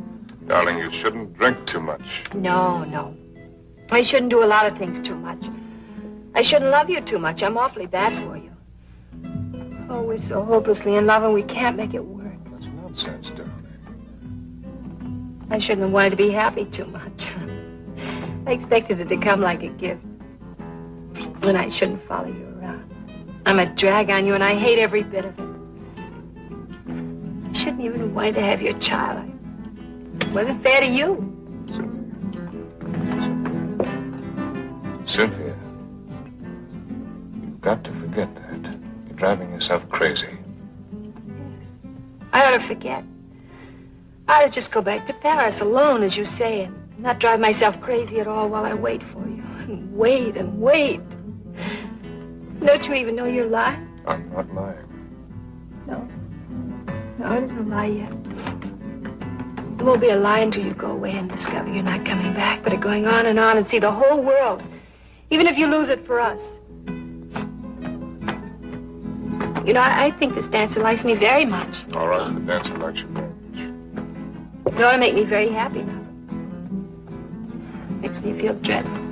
[SPEAKER 2] Darling, you shouldn't drink too much.
[SPEAKER 8] No. I shouldn't do a lot of things too much. I shouldn't love you too much. I'm awfully bad for you. Oh, we're so hopelessly in love and we can't make it work.
[SPEAKER 2] That's nonsense, darling.
[SPEAKER 8] I shouldn't have wanted to be happy too much. I expected it to come like a gift. And I shouldn't follow you around. I'm a drag on you and I hate every bit of it. I shouldn't even have wanted to have your child. It wasn't fair to you.
[SPEAKER 2] Cynthia, you've got to forget that. You're driving yourself crazy.
[SPEAKER 8] I ought to forget. I ought to just go back to Paris alone, as you say, and not drive myself crazy at all while I wait for you. And wait and wait. Don't you even know you're lying?
[SPEAKER 2] I'm not lying.
[SPEAKER 8] No, it isn't a lie yet. It won't be a lie until you go away and discover you're not coming back, but are going on and see the whole world, even if you lose it for us. You know, I think this dancer likes me very much.
[SPEAKER 2] All right, the dancer likes you very much.
[SPEAKER 8] It ought to make me very happy now. Makes me feel dreadful.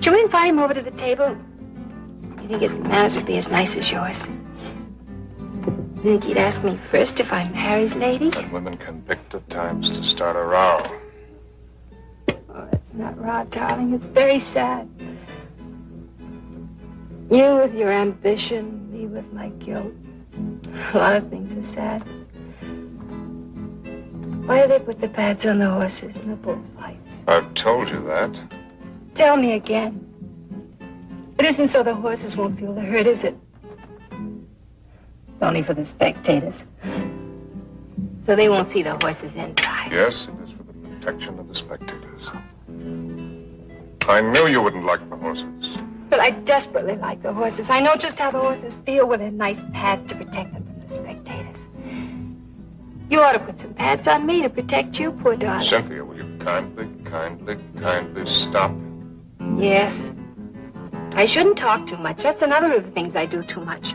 [SPEAKER 8] Shall we invite him over to the table? You think his manners would be as nice as yours? You think he'd ask me first if I'm Harry's lady?
[SPEAKER 2] But women can pick the times to start a row.
[SPEAKER 8] Oh, it's not raw, darling. It's very sad. You with your ambition, me with my guilt. A lot of things are sad. Why do they put the pads on the horses in the bullfights?
[SPEAKER 2] I've told you that.
[SPEAKER 8] Tell me again. It isn't so the horses won't feel the hurt, is it? It's only for the spectators. So they won't see the horses inside.
[SPEAKER 2] Yes, it is for the protection of the spectators. I knew you wouldn't like the horses.
[SPEAKER 8] But I desperately like the horses. I know just how the horses feel with their nice pads to protect them from the spectators. You ought to put some pads on me to protect you, poor darling.
[SPEAKER 2] Cynthia, will you kindly stop?
[SPEAKER 8] Yes. I shouldn't talk too much. That's another of the things I do too much.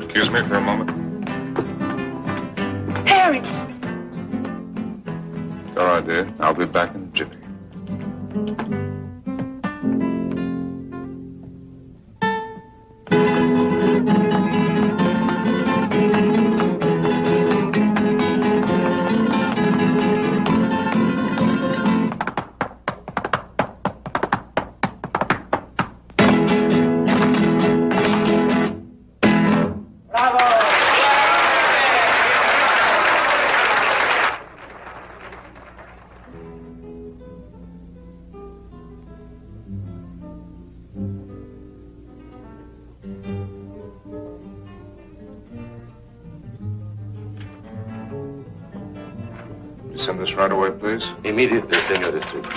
[SPEAKER 2] Excuse me for a moment.
[SPEAKER 8] Harry!
[SPEAKER 2] It's all right, dear. I'll be back in a jiffy. Send this right away, please.
[SPEAKER 11] Immediately, Senor District.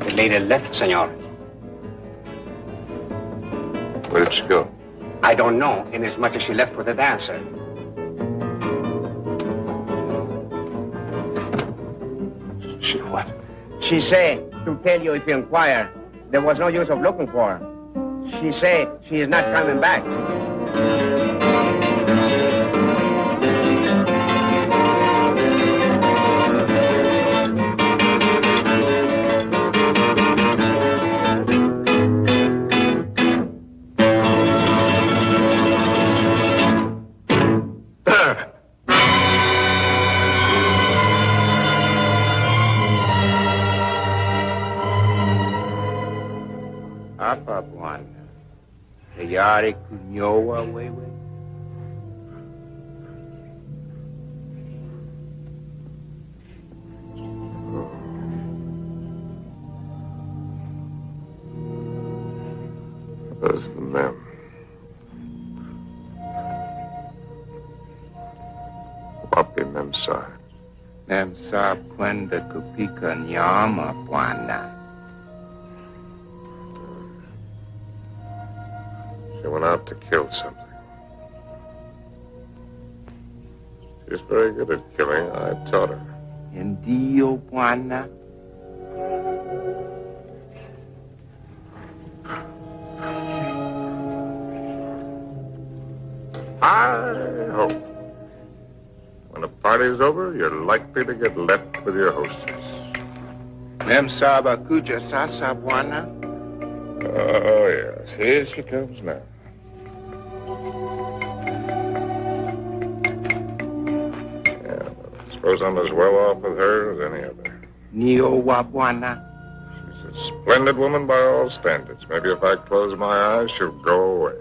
[SPEAKER 7] The lady left, senor.
[SPEAKER 2] Where did she go?
[SPEAKER 7] I don't know, inasmuch as she left with the dancer.
[SPEAKER 2] She what?
[SPEAKER 12] She say to tell you if you inquire. There was no use of looking for her. She say she is not coming back. Harry Cunyoa, Wewe?
[SPEAKER 2] Those are the men. Wapi Memsah.
[SPEAKER 12] Memsah kwenda kupika nyama, bwana.
[SPEAKER 2] She went out to kill something. She's very good at killing. I taught her.
[SPEAKER 12] Ndio, bwana.
[SPEAKER 2] I hope when the party's over, you're likely to get left with your hostess.
[SPEAKER 12] Memsah bakuja sasa, bwana.
[SPEAKER 2] Oh, yes. Here she comes now. Yeah, I suppose I'm as well off with her as any other.
[SPEAKER 12] Niowa, bwana.
[SPEAKER 2] She's a splendid woman by all standards. Maybe if I close my eyes, she'll go away.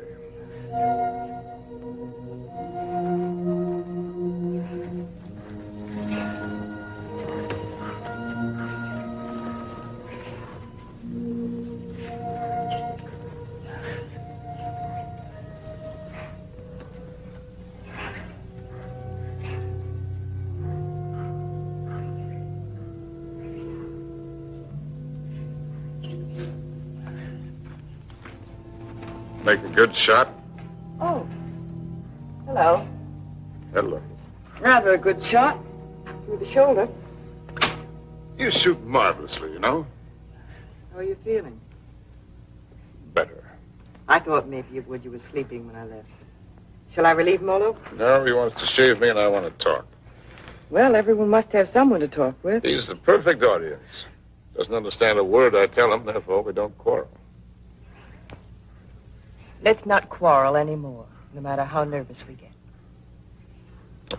[SPEAKER 2] Make a good shot?
[SPEAKER 3] Oh. Hello.
[SPEAKER 2] Hello.
[SPEAKER 3] Rather a good shot. Through the shoulder.
[SPEAKER 2] You shoot marvelously, you know.
[SPEAKER 3] How are you feeling?
[SPEAKER 2] Better.
[SPEAKER 3] I thought maybe you would. You were sleeping when I left. Shall I relieve Molo?
[SPEAKER 2] No, he wants to shave me and I want to talk.
[SPEAKER 3] Well, everyone must have someone to talk with.
[SPEAKER 2] He's the perfect audience. Doesn't understand a word I tell him, therefore we don't quarrel.
[SPEAKER 3] Let's not quarrel anymore, no matter how nervous we get.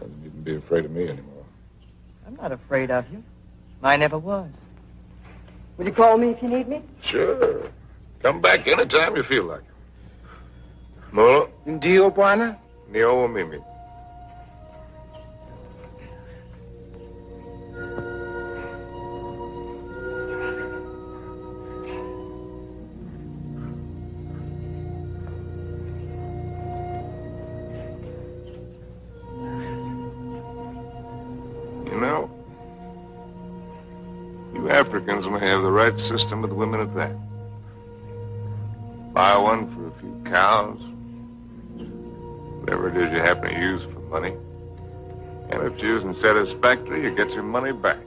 [SPEAKER 2] You needn't be afraid of me anymore.
[SPEAKER 3] I'm not afraid of you. I never was. Will you call me if you need me?
[SPEAKER 2] Sure. Come back anytime you feel like it.
[SPEAKER 12] Mo, ndio, bwana.
[SPEAKER 2] Nio Mimi. You know, you Africans may have the right system with women at that. Buy one for a few cows, whatever it is you happen to use for money. And if it isn't satisfactory, you get your money back.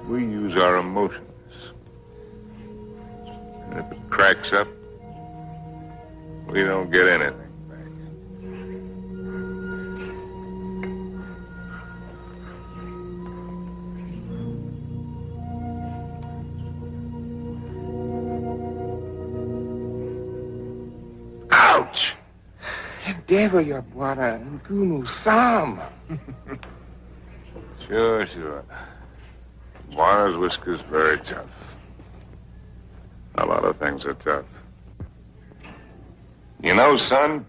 [SPEAKER 2] We use our emotions. And if it cracks up, we don't get anything.
[SPEAKER 12] Ouch! Endeavor your bwana, Nkunu Sam.
[SPEAKER 2] Sure. Bwana's whisker's very tough. A lot of things are tough. You know, son,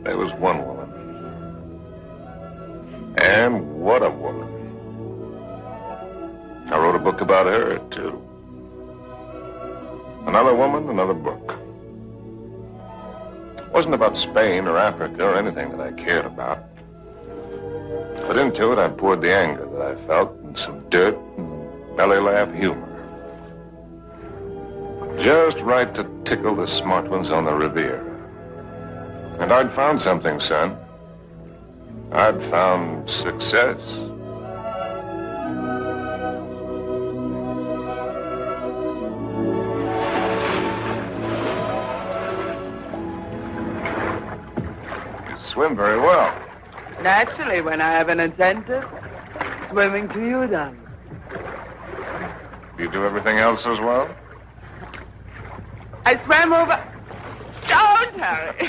[SPEAKER 2] there was one woman. And what a woman. I wrote a book about her, too. Another woman, another book. It wasn't about Spain or Africa or anything that I cared about. But into it, I poured the anger that I felt and some dirt and belly laugh humor. Just right to tickle the smart ones on the Riviera. And I'd found something, son. I'd found success. Swim very well.
[SPEAKER 11] Naturally, when I have an incentive, swimming to you, darling.
[SPEAKER 2] Do you do everything else as well?
[SPEAKER 11] I swam over... Don't, Harry.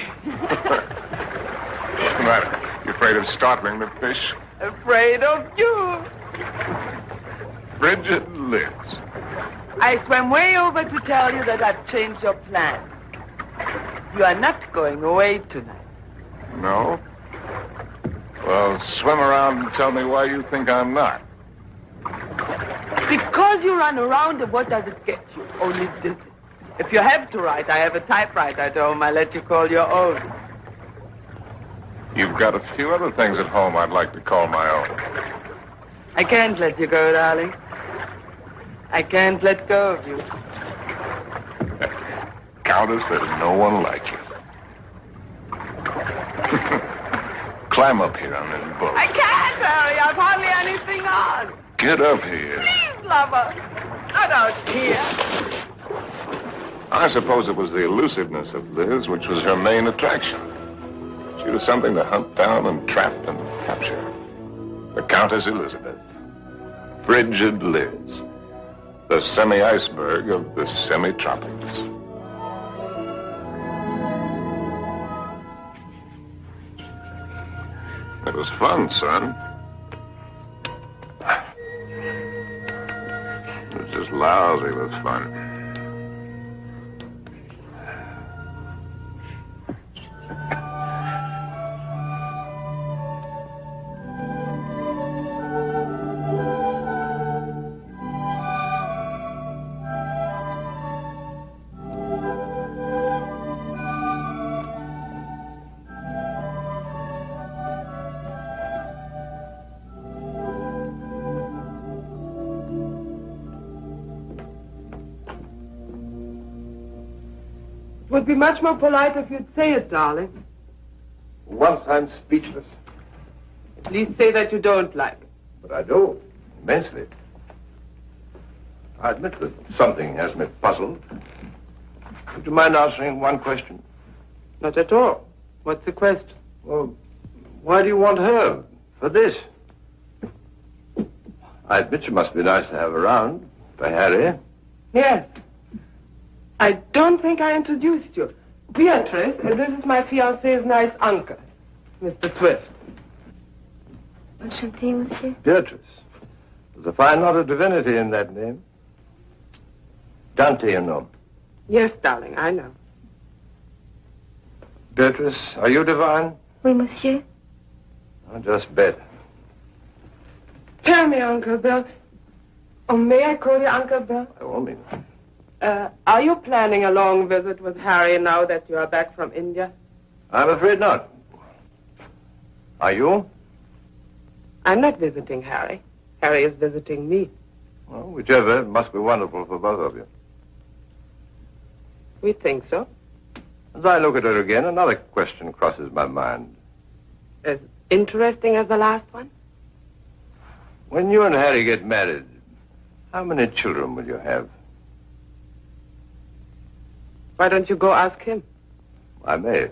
[SPEAKER 2] What's the matter? You afraid of startling the fish?
[SPEAKER 11] Afraid of you.
[SPEAKER 2] Frigid lips.
[SPEAKER 11] I swam way over to tell you that I've changed your plans. You are not going away tonight.
[SPEAKER 2] No? Well, swim around and tell me why you think I'm not.
[SPEAKER 11] Because you run around, and what does it get you? Only dizzy. If you have to write, I have a typewriter at home. I let you call your own.
[SPEAKER 2] You've got a few other things at home I'd like to call my own.
[SPEAKER 11] I can't let you go, darling. I can't let go of you.
[SPEAKER 2] Countess, there's no one like you. Climb up here on this boat.
[SPEAKER 11] I can't, Harry. I've hardly anything on.
[SPEAKER 2] Get up here.
[SPEAKER 11] Please, lover. Not out here.
[SPEAKER 2] I suppose it was the elusiveness of Liz which was her main attraction. She was something to hunt down and trap and capture. The Countess Elizabeth. Frigid Liz. The semi-iceberg of the semi-tropics. It was fun, son. It was just lousy with fun.
[SPEAKER 11] It would be much more polite if you'd say it, darling.
[SPEAKER 4] Once I'm speechless.
[SPEAKER 11] At least say that you don't like it.
[SPEAKER 4] But I do, immensely. I admit that something has me puzzled. Would you mind answering one question?
[SPEAKER 11] Not at all. What's the question?
[SPEAKER 4] Well, why do you want her for this? I admit she must be nice to have around for Harry.
[SPEAKER 11] Yes. I don't think I introduced you. Beatrice, this is my fiancé's nice uncle, Mr. Swift.
[SPEAKER 8] Enchanté, monsieur.
[SPEAKER 4] Beatrice. There's a fine lot of divinity in that name. Dante, you know.
[SPEAKER 11] Yes, darling, I know.
[SPEAKER 4] Beatrice, are you divine?
[SPEAKER 8] Oui, monsieur.
[SPEAKER 4] I just bet.
[SPEAKER 11] Tell me, Uncle Bill. Oh, may I call you Uncle Bill?
[SPEAKER 4] I won't mean.
[SPEAKER 11] Are you planning a long visit with Harry now that you are back from India?
[SPEAKER 4] I'm afraid not. Are you?
[SPEAKER 11] I'm not visiting Harry. Harry is visiting me.
[SPEAKER 4] Well, whichever, it must be wonderful for both of you.
[SPEAKER 11] We think so.
[SPEAKER 4] As I look at her again, another question crosses my mind.
[SPEAKER 11] As interesting as the last one?
[SPEAKER 4] When you and Harry get married, how many children will you have?
[SPEAKER 11] Why don't you go ask him?
[SPEAKER 4] I may.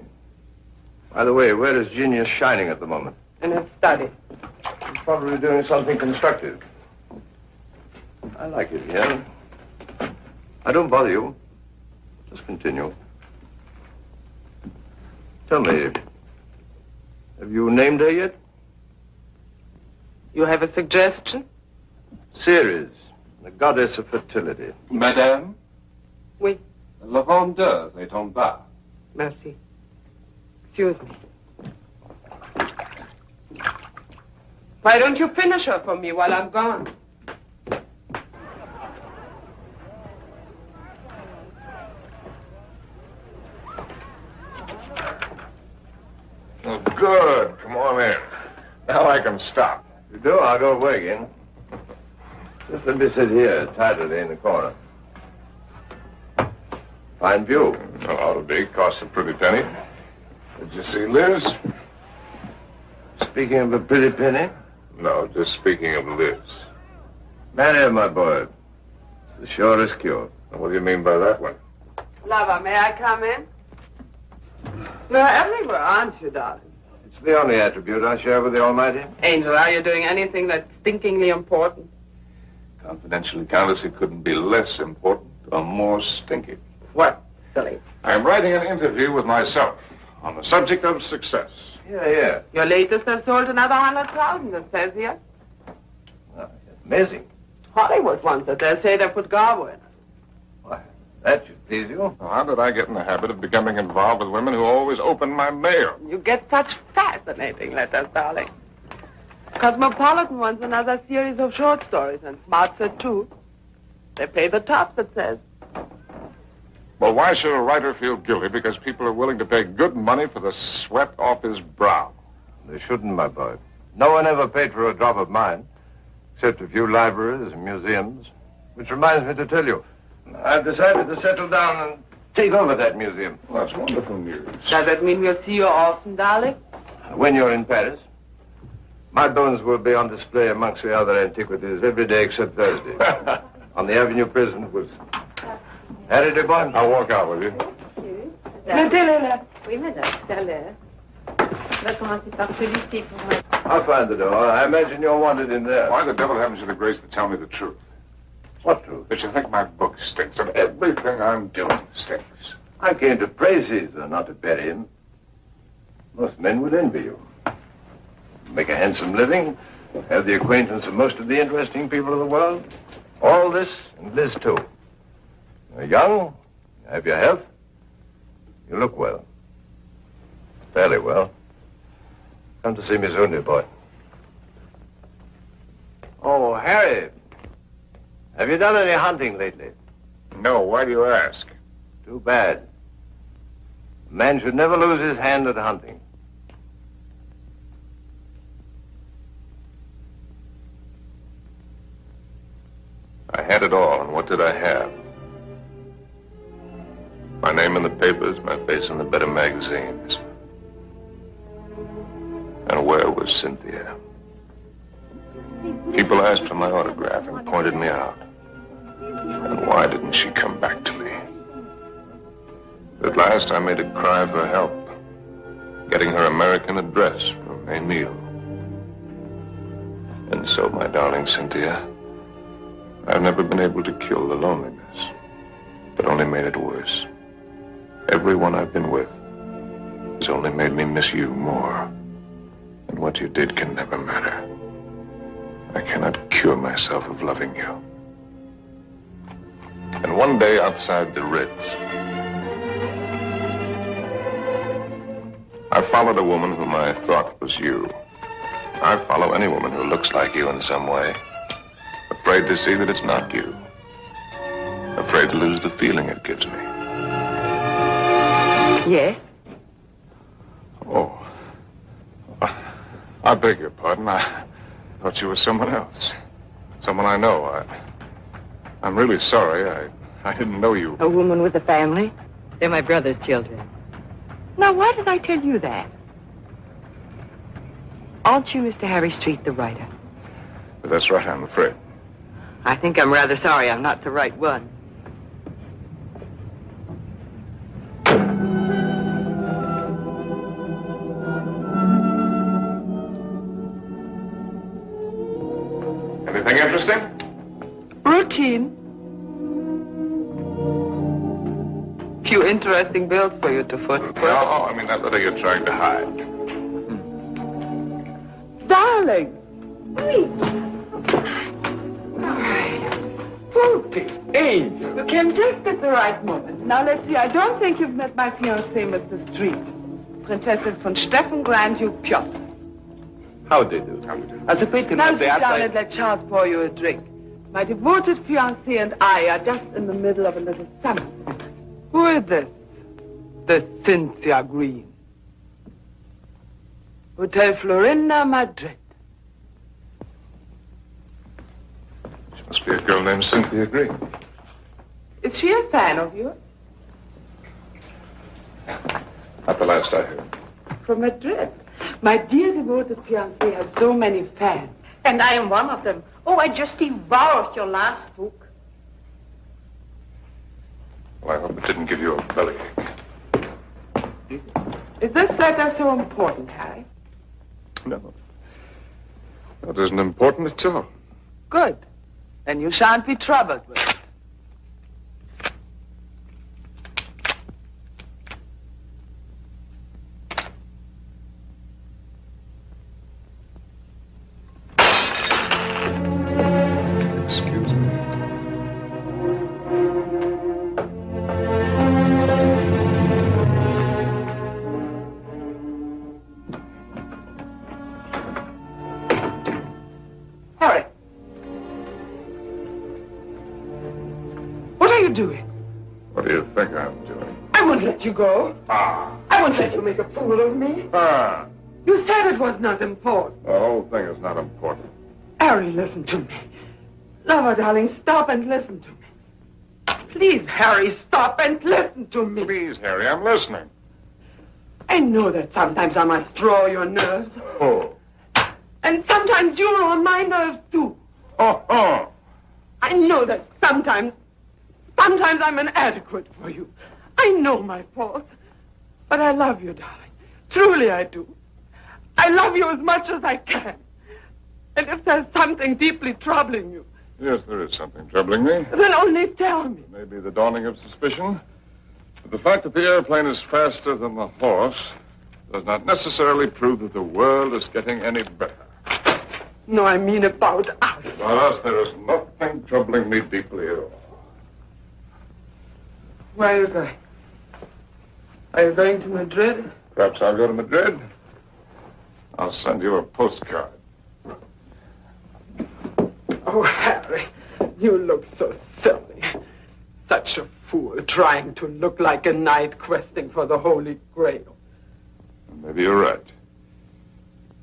[SPEAKER 4] By the way, where is Genius shining at the moment?
[SPEAKER 11] In his study.
[SPEAKER 4] He's probably doing something constructive. I like it here. I don't bother you. Just continue. Tell me, have you named her yet?
[SPEAKER 11] You have a suggestion?
[SPEAKER 4] Ceres, the goddess of fertility.
[SPEAKER 13] Madame?
[SPEAKER 11] Oui.
[SPEAKER 13] La vendeuse est en bas.
[SPEAKER 11] Merci. Excuse me. Why don't you finish her for me while I'm gone?
[SPEAKER 2] Oh, good. Come on in. Now I can stop.
[SPEAKER 4] If you do, I'll go away again. Just let me sit here, tidily in the corner. Fine view.
[SPEAKER 2] Oh, ought to be. Costs a pretty penny. Did you see Liz?
[SPEAKER 4] Speaking of a pretty penny,
[SPEAKER 2] No, just speaking of Liz.
[SPEAKER 4] marry her, my boy. It's the surest cure.
[SPEAKER 2] What do you mean by that one?
[SPEAKER 11] Lover, may I come in? You're everywhere, aren't you, darling?
[SPEAKER 4] It's the only attribute I share with the Almighty.
[SPEAKER 11] Angel, are you doing anything that's stinkingly important?
[SPEAKER 2] Confidentially, Countess, it couldn't be less important or more stinky.
[SPEAKER 11] What, silly?
[SPEAKER 2] I'm writing an interview with myself on the subject of success.
[SPEAKER 4] Yeah.
[SPEAKER 11] Your latest has sold another 100,000, it says here.
[SPEAKER 4] Oh, amazing.
[SPEAKER 11] Hollywood wants it. They'll say they put Garbo in it.
[SPEAKER 4] That should please you.
[SPEAKER 2] Well, how did I get in the habit of becoming involved with women who always open my mail?
[SPEAKER 11] You get such fascinating letters, darling. Cosmopolitan wants another series of short stories, and Smart said too. They pay the tops, it says.
[SPEAKER 2] Well, why should a writer feel guilty because people are willing to pay good money for the sweat off his brow?
[SPEAKER 4] They shouldn't, my boy. No one ever paid for a drop of mine, except a few libraries and museums. Which reminds me to tell you, I've decided to settle down and take over that museum.
[SPEAKER 2] Well, that's wonderful news.
[SPEAKER 11] Does that mean we'll see you often, darling?
[SPEAKER 4] When you're in Paris, my bones will be on display amongst the other antiquities every day except Thursday. On the Avenue Prison of Wilson. Harry de Bonne.
[SPEAKER 2] I'll walk out with you.
[SPEAKER 11] Mettez-les-là.
[SPEAKER 8] Oui, madame, tout à l'heure. On va commencer par celui-ci pour moi.
[SPEAKER 4] I'll find the door. I imagine you're wanted in there.
[SPEAKER 2] Why the devil haven't you the grace to tell me the truth?
[SPEAKER 4] What truth?
[SPEAKER 2] That you think my book stinks and everything I'm doing stinks.
[SPEAKER 4] I came to praise Caesar, not to bury him. Most men would envy you. Make a handsome living, have the acquaintance of most of the interesting people of the world. All this and Liz, too. You're young, you have your health, you look well. Fairly well. Come to see me soon, dear boy. Oh, Harry, have you done any hunting lately?
[SPEAKER 2] No, why do you ask?
[SPEAKER 4] Too bad. A man should never lose his hand at hunting.
[SPEAKER 2] I had it all, and what did I have? My name in the papers, my face in the better magazines. And where was Cynthia? People asked for my autograph and pointed me out. And why didn't she come back to me? At last, I made a cry for help, getting her American address from Emile. And so, my darling Cynthia, I've never been able to kill the loneliness, but only made it worse. Everyone I've been with has only made me miss you more. And what you did can never matter. I cannot cure myself of loving you. And one day outside the Ritz, I followed a woman whom I thought was you. I follow any woman who looks like you in some way. Afraid to see that it's not you. Afraid to lose the feeling it gives me.
[SPEAKER 3] Yes?
[SPEAKER 2] Oh. I beg your pardon. I thought you were someone else. Someone I know. I'm really sorry. I didn't know you.
[SPEAKER 3] A woman with a family? They're my brother's children. Now, why did I tell you that? Aren't you Mr. Harry Street, the writer?
[SPEAKER 2] But that's right, I'm afraid.
[SPEAKER 3] I think I'm rather sorry I'm not the right one.
[SPEAKER 2] Anything interesting?
[SPEAKER 11] Routine. Few interesting bills for you to foot.
[SPEAKER 2] No, I mean that letter you're trying to hide.
[SPEAKER 11] Darling. Poopy angel. You came just at the right moment. Now, let's see. I don't think you've met my fiancé, Mr. Street. Princess von Steffen, Grand Duke Piotr.
[SPEAKER 4] How do you do? As a patron
[SPEAKER 11] Now
[SPEAKER 4] of
[SPEAKER 11] sit
[SPEAKER 4] the
[SPEAKER 11] down
[SPEAKER 4] outside...
[SPEAKER 11] and let Charles pour you a drink. My devoted fiancé and I are just in the middle of a little summer. Who is this? The Cynthia Green. Hotel Florinda, Madrid.
[SPEAKER 2] She must be a girl named Cynthia Green.
[SPEAKER 11] Is she a fan of yours?
[SPEAKER 2] Not the last I heard.
[SPEAKER 11] From Madrid. My dear devoted fiancé has so many fans.
[SPEAKER 5] And I am one of them. Oh, I just devoured your last book.
[SPEAKER 2] Well, I hope it didn't give you a bellyache.
[SPEAKER 11] Is this letter so important, Harry?
[SPEAKER 2] No. That isn't important at all.
[SPEAKER 11] Good. Then you shan't be troubled with it.
[SPEAKER 2] Excuse me.
[SPEAKER 11] won't let you go. I won't let you make a fool of me. You said it was not important.
[SPEAKER 2] The whole thing is not important.
[SPEAKER 11] Harry, listen to me. Lover, darling, stop and listen to me. Please, Harry, stop and listen to me.
[SPEAKER 2] Please, Harry, I'm listening.
[SPEAKER 11] I know that sometimes I must draw your nerves.
[SPEAKER 2] Oh.
[SPEAKER 11] And sometimes you are on my nerves, too.
[SPEAKER 2] Oh.
[SPEAKER 11] I know that sometimes I'm inadequate for you. I know my faults. But I love you, darling. Truly I do. I love you as much as I can. And if there's something deeply troubling you...
[SPEAKER 2] Yes, there is something troubling me.
[SPEAKER 11] Then only tell me.
[SPEAKER 2] Maybe the dawning of suspicion. But the fact that the airplane is faster than the horse does not necessarily prove that the world is getting any better.
[SPEAKER 11] No, I mean about us.
[SPEAKER 2] About us, there is nothing troubling me deeply at all.
[SPEAKER 11] Where are you going? Are you going to Madrid?
[SPEAKER 2] Perhaps I'll go to Madrid. I'll send you a postcard.
[SPEAKER 11] Oh, Harry, you look so silly. Such a fool trying to look like a knight questing for the Holy Grail.
[SPEAKER 2] Maybe you're right.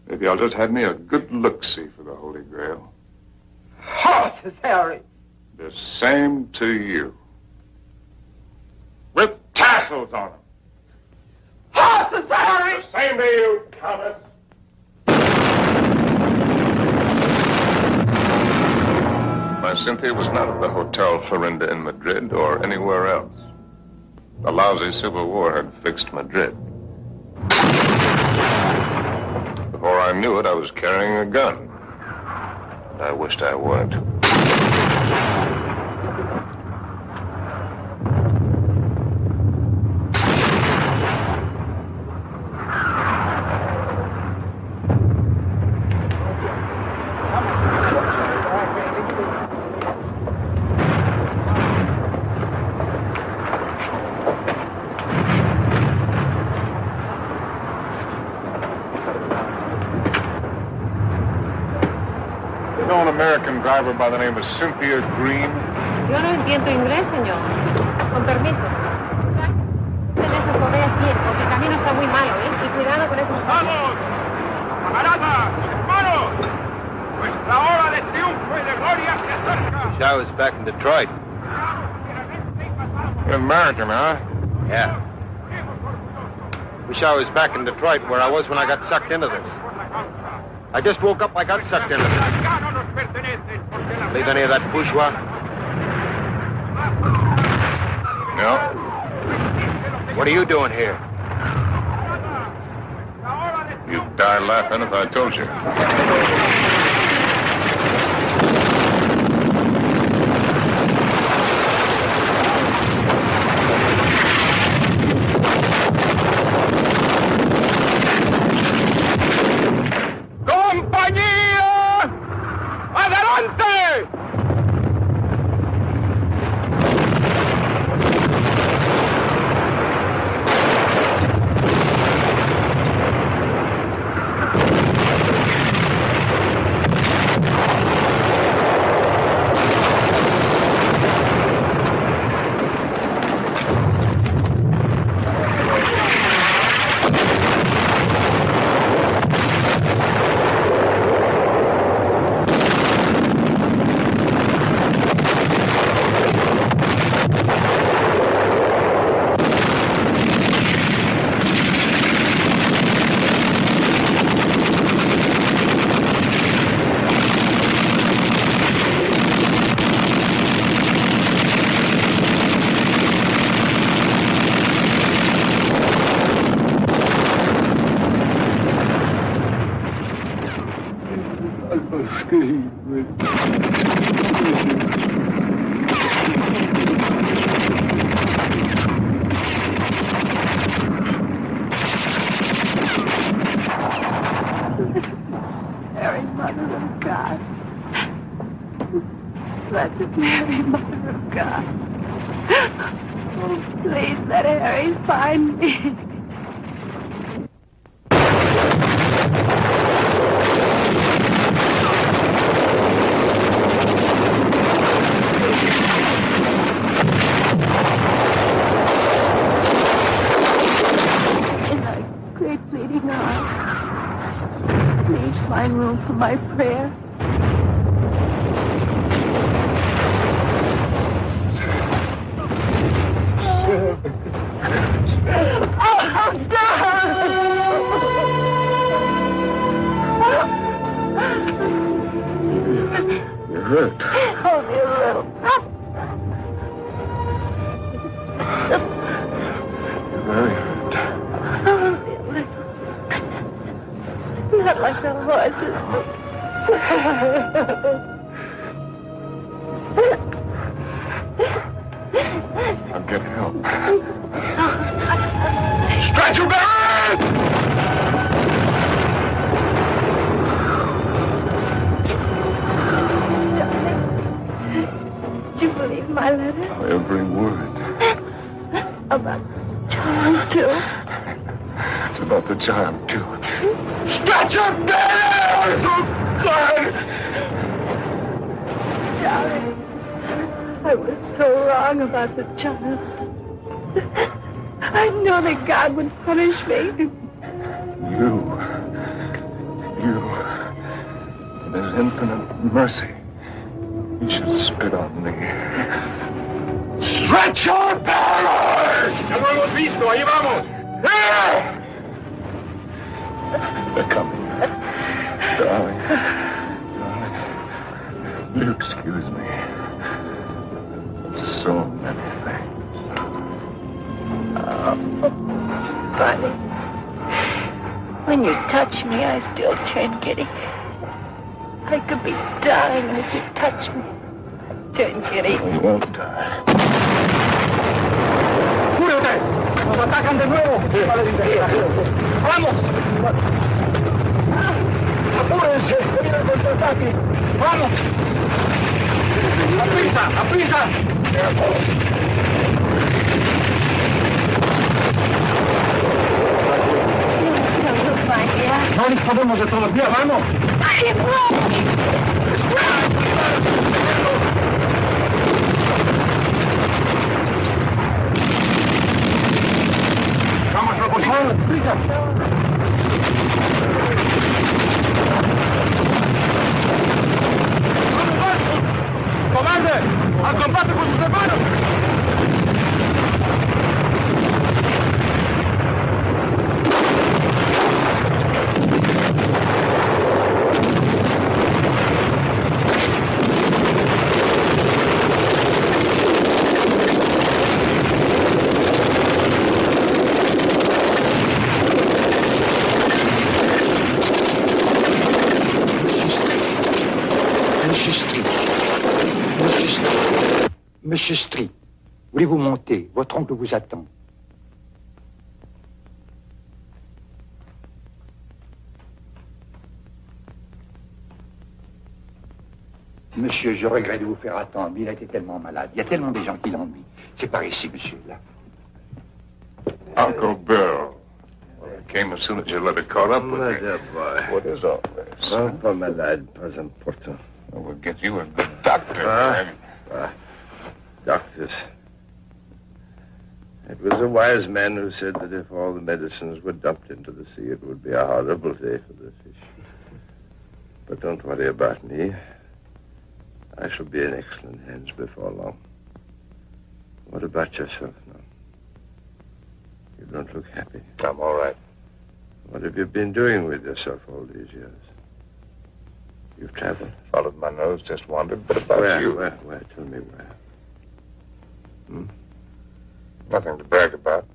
[SPEAKER 2] Maybe I'll just have me a good look-see for the Holy Grail.
[SPEAKER 11] Horses, Harry.
[SPEAKER 2] The same to you. With tassels on them.
[SPEAKER 11] Horses, Harry!
[SPEAKER 2] The same to you, Thomas. My Cynthia was not at the Hotel Florinda in Madrid or anywhere else. The lousy Civil War had fixed Madrid. Before I knew it, I was carrying a gun. I wished I weren't. American driver by the name of Cynthia Green.
[SPEAKER 8] Yo no entiendo inglés, señor. Con permiso. Ten esas correas bien, porque el camino está muy malo, ¿eh? Y cuidado con esos...
[SPEAKER 9] ¡Vamos! ¡Camaradas! ¡Hermanos! Nuestra hora de triunfo y de gloria se acerca.
[SPEAKER 4] Wish I was back in Detroit.
[SPEAKER 2] You're American, huh?
[SPEAKER 4] Yeah. Wish I was back in Detroit where I was when I got sucked into this. I just woke up, I got sucked into this. Believe any of that bourgeois?
[SPEAKER 2] No.
[SPEAKER 4] What are you doing here?
[SPEAKER 2] You'd die laughing if I told you.
[SPEAKER 11] Mary, Mother of God. Blessed Mary, Mother of God. Oh, please let Harry find me.
[SPEAKER 5] find room for my prayer? Oh,
[SPEAKER 2] You're hurt.
[SPEAKER 5] only a little.
[SPEAKER 2] You're very hurt.
[SPEAKER 5] Only a little. Not like the horses.
[SPEAKER 2] I'll get help. Stretcher bearer!
[SPEAKER 5] Did you believe my letter?
[SPEAKER 2] Every word.
[SPEAKER 5] About the child, too?
[SPEAKER 2] It's about the child, too. Stretcher bearer! Oh, God!
[SPEAKER 5] Darling, I was so wrong about the child. I know that God would punish me.
[SPEAKER 2] You, in his infinite mercy, he should spit on me. Stretcher bearers!
[SPEAKER 9] ¡Ya lo hemos visto! ¡Ahí vamos!
[SPEAKER 2] They're coming. Darling. You excuse me. So many things.
[SPEAKER 5] Oh, it's funny. When you touch me, I still turn giddy. I could be dying, and if you touch me, I turn giddy.
[SPEAKER 2] You won't die.
[SPEAKER 9] ¡Cúrate! ¡Nos atacan de nuevo! ¡Vamos! ¡Apúrense! ¡Que viene el contraataque! ¡Vamos! ¡A prisa! ¡A prisa! No disponemos de todos. ¡Mira, vamos! ¡Vamos, locos! ¡Vamos, prisa! ¡Cobarde! ¡Al combate con sus hermanos!
[SPEAKER 14] Monsieur Street, voulez-vous monter? Votre oncle vous attend. Monsieur, je regrette de vous faire attendre, mais il a été tellement malade. Il y a tellement de gens qui l'ennuient. C'est par ici, monsieur, là.
[SPEAKER 2] Uncle Bill. Well, I came as soon as your letter caught up with me.
[SPEAKER 4] Dear boy.
[SPEAKER 2] What is all this?
[SPEAKER 4] Oh, pas malade, pas important.
[SPEAKER 2] Well, we'll get you a good doctor.
[SPEAKER 4] Doctors. It was a wise man who said that if all the medicines were dumped into the sea, it would be a horrible day for the fish. But don't worry about me. I shall be in excellent hands before long. What about yourself now? You don't look happy.
[SPEAKER 2] I'm all right.
[SPEAKER 4] What have you been doing with yourself all these years? You've traveled?
[SPEAKER 2] Followed my nose, just wandered. But about you?
[SPEAKER 4] Where? Tell me where.
[SPEAKER 2] Nothing to brag about.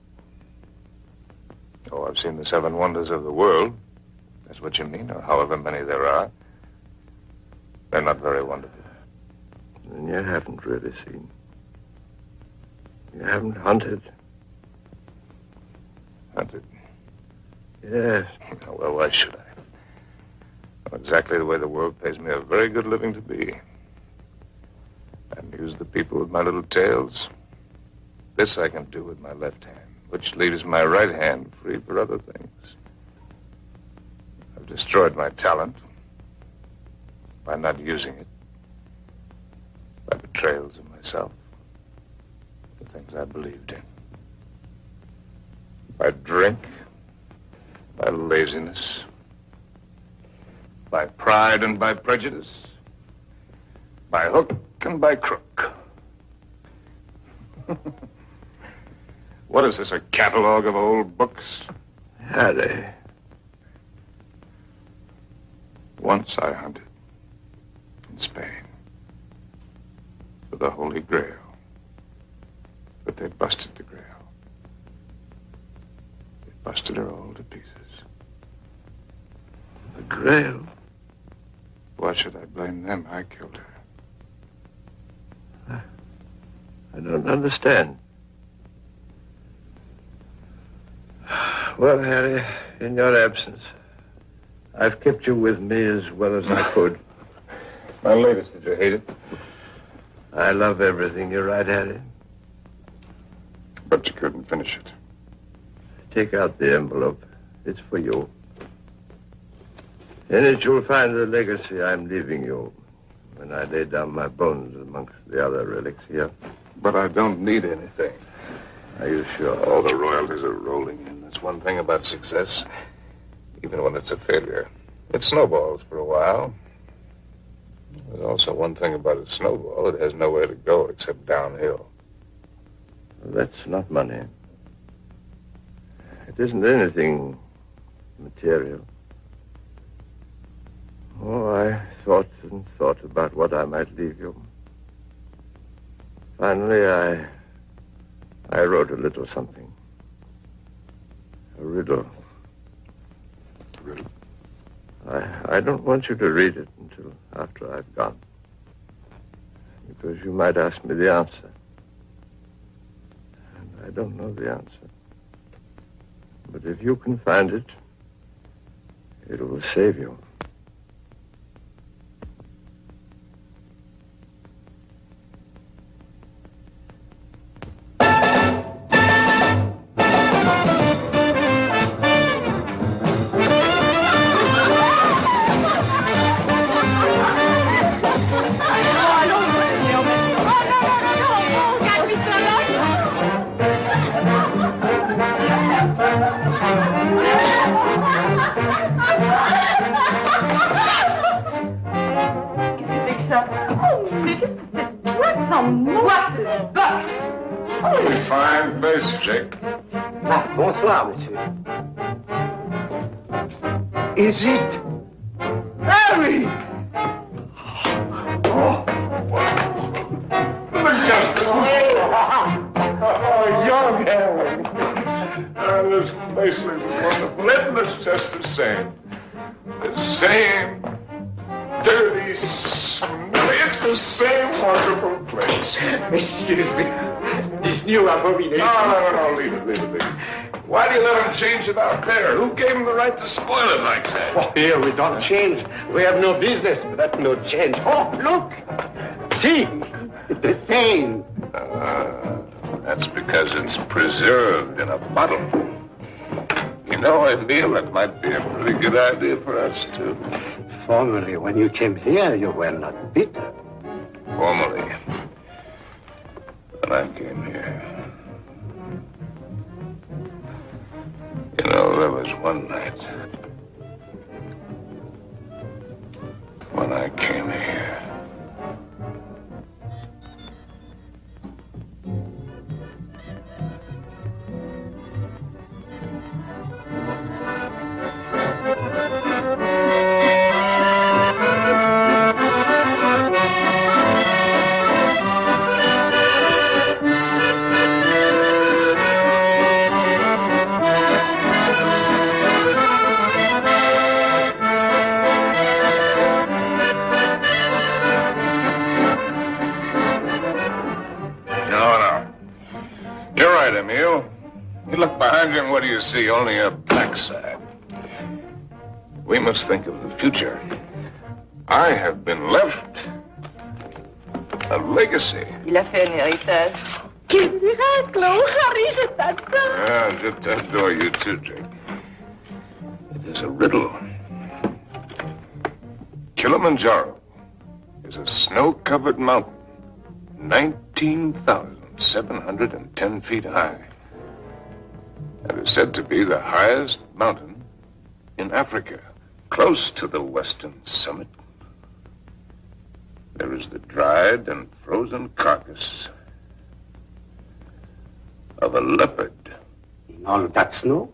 [SPEAKER 2] Oh, I've seen the 7 wonders of the world. That's what you mean, or however many there are. They're not very wonderful.
[SPEAKER 4] And you haven't really seen. You haven't hunted.
[SPEAKER 2] Hunted?
[SPEAKER 4] Yes.
[SPEAKER 2] Oh, well, why should I? Well, exactly the way the world pays me a very good living to be. I amuse the people with my little tales. This I can do with my left hand, which leaves my right hand free for other things. I've destroyed my talent by not using it, by betrayals of myself, the things I believed in, by drink, by laziness, By pride and by prejudice. By hook and by crook. What is this, a catalog of old books?
[SPEAKER 4] Harry.
[SPEAKER 2] Once I hunted in Spain for the Holy Grail. But they busted the Grail. They busted her all to pieces.
[SPEAKER 4] The Grail?
[SPEAKER 2] Why should I blame them? I killed her.
[SPEAKER 4] I don't understand. Well, Harry, in your absence, I've kept you with me as well as I could.
[SPEAKER 2] My latest, did you hate it?
[SPEAKER 4] I love everything you write, Harry.
[SPEAKER 2] But you couldn't finish it.
[SPEAKER 4] Take out the envelope. It's for you. In it, you'll find the legacy I'm leaving you when I lay down my bones amongst the other relics here.
[SPEAKER 2] But I don't need anything.
[SPEAKER 4] Are you sure?
[SPEAKER 2] All the royalties are rolling in. That's one thing about success. Even when it's a failure. It snowballs for a while. There's also one thing about a snowball. It has nowhere to go except downhill.
[SPEAKER 4] That's not money. It isn't anything material. Oh, I thought and thought about what I might leave you. Finally, I wrote a little something. A riddle.
[SPEAKER 2] A riddle?
[SPEAKER 4] I don't want you to read it until after I've gone. Because you might ask me the answer. And I don't know the answer. But if you can find it, it will save you.
[SPEAKER 2] Fine face, Jake.
[SPEAKER 10] Ah, bonsoir, monsieur. Is it Harry? Oh, young Harry.
[SPEAKER 2] This place looks wonderful. Isn't it just the same? The same dirty, smelly. It's the same wonderful place.
[SPEAKER 10] Excuse me. This new abomination.
[SPEAKER 2] No. Leave it. Why do you let them change it out there? Who gave them the right to spoil it like that?
[SPEAKER 10] Oh, here we don't change. We have no business, but no change. Oh, look. See, the same.
[SPEAKER 2] That's because it's preserved in a bottle. You know, Emile, that might be a pretty good idea for us, too.
[SPEAKER 10] Formerly, when you came here, you were not bitter.
[SPEAKER 2] Formerly. When I came here. You know, there was one night when I came here. Emile. You look behind you and what do you see? Only a backside. We must think of the future. I have been left a legacy.
[SPEAKER 3] Il a fait un héritage.
[SPEAKER 5] Quel miracle! Oh, Harry, je t'adore.
[SPEAKER 2] Yeah, je t'adore you too, Jake. It is a riddle. Kilimanjaro is a snow-covered mountain, 19,710 feet high. And is said to be the highest mountain in Africa. Close to the western summit, there is the dried and frozen carcass of a leopard.
[SPEAKER 10] In all that snow?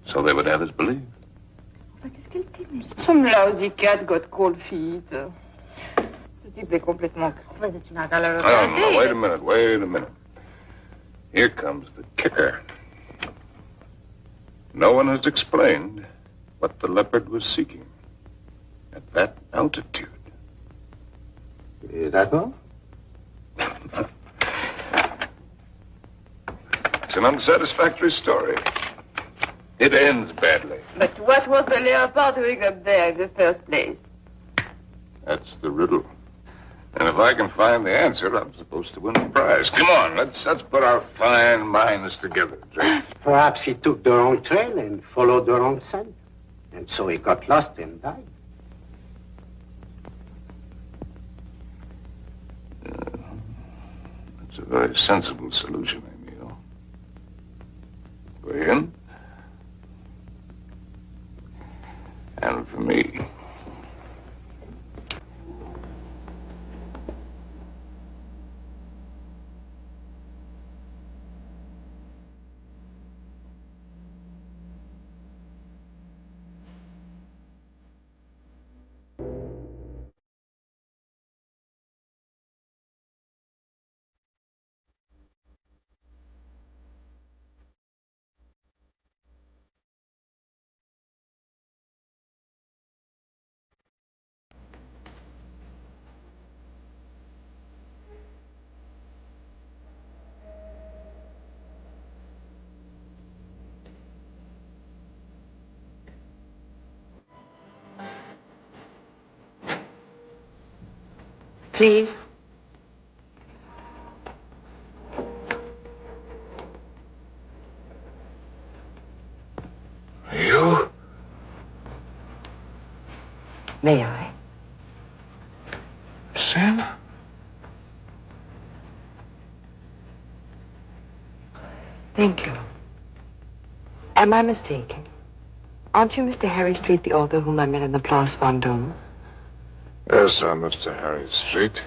[SPEAKER 2] So they would have us believe.
[SPEAKER 11] Some lousy cat got cold feet. Ce type est complètement crevé. Tu n'as qu'à le regarder.
[SPEAKER 2] No, wait a minute. Here comes the kicker. No one has explained what the leopard was seeking at that altitude.
[SPEAKER 10] Is that all?
[SPEAKER 2] It's an unsatisfactory story. It ends badly.
[SPEAKER 11] But what was the leopard doing up there in the first place?
[SPEAKER 2] That's the riddle. And if I can find the answer, I'm supposed to win the prize. Come on, let's put our fine minds together, Drake.
[SPEAKER 10] Perhaps he took the wrong trail and followed the wrong scent. And so he got lost and died.
[SPEAKER 2] That's a very sensible solution, Emil. For him. And for me.
[SPEAKER 3] Please.
[SPEAKER 2] You?
[SPEAKER 3] May I?
[SPEAKER 2] Sam?
[SPEAKER 3] Thank you. Am I mistaken? Aren't you Mr. Harry Street, the author whom I met in the Place Vendôme?
[SPEAKER 2] Yes, I'm Mr. Harry Street.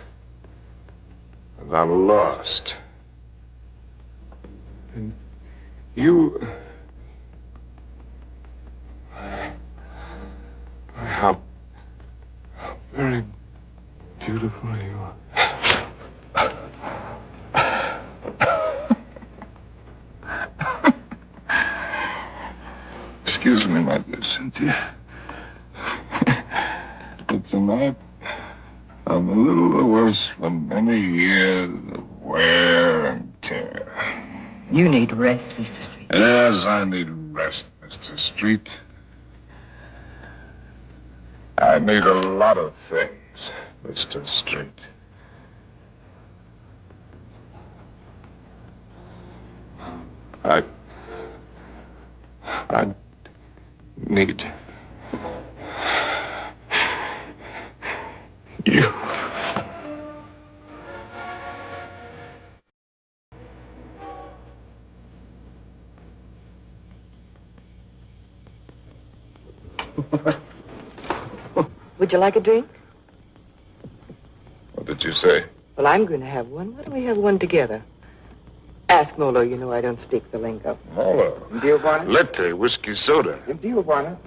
[SPEAKER 2] And I'm lost. And you... How very beautiful you are. Excuse me, my dear Cynthia. But tonight, I'm a little the worse for many years of wear and tear.
[SPEAKER 3] You need rest, Mr. Street.
[SPEAKER 2] Yes, I need rest, Mr. Street. I need a lot of things, Mr. Street. I need you.
[SPEAKER 3] Would you like a drink?
[SPEAKER 2] What did you say?
[SPEAKER 3] Well, I'm going to have one. Why don't we have one together? Ask Molo. You know I don't speak the lingo.
[SPEAKER 2] Molo.
[SPEAKER 12] Dio buono?
[SPEAKER 2] Latte, whiskey soda.
[SPEAKER 12] Dio buono?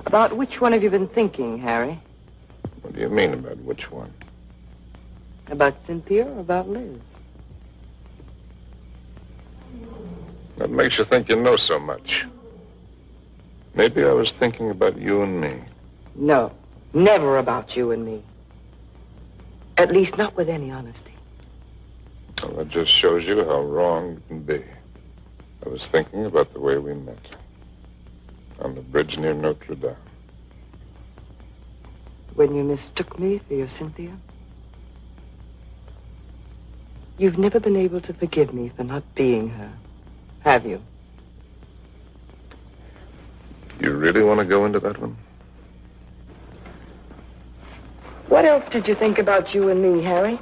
[SPEAKER 3] About which one have you been thinking, Harry?
[SPEAKER 2] What do you mean about which one?
[SPEAKER 3] About Cynthia or about Liz?
[SPEAKER 2] What makes you think you know so much? Maybe I was thinking about you and me.
[SPEAKER 3] No, never about you and me. At least not with any honesty.
[SPEAKER 2] Well, that just shows you how wrong you can be. I was thinking about the way we met. On the bridge near Notre Dame.
[SPEAKER 3] When you mistook me for your Cynthia? You've never been able to forgive me for not being her, have you?
[SPEAKER 2] You really want to go into that one?
[SPEAKER 3] What else did you think about you and me, Harry?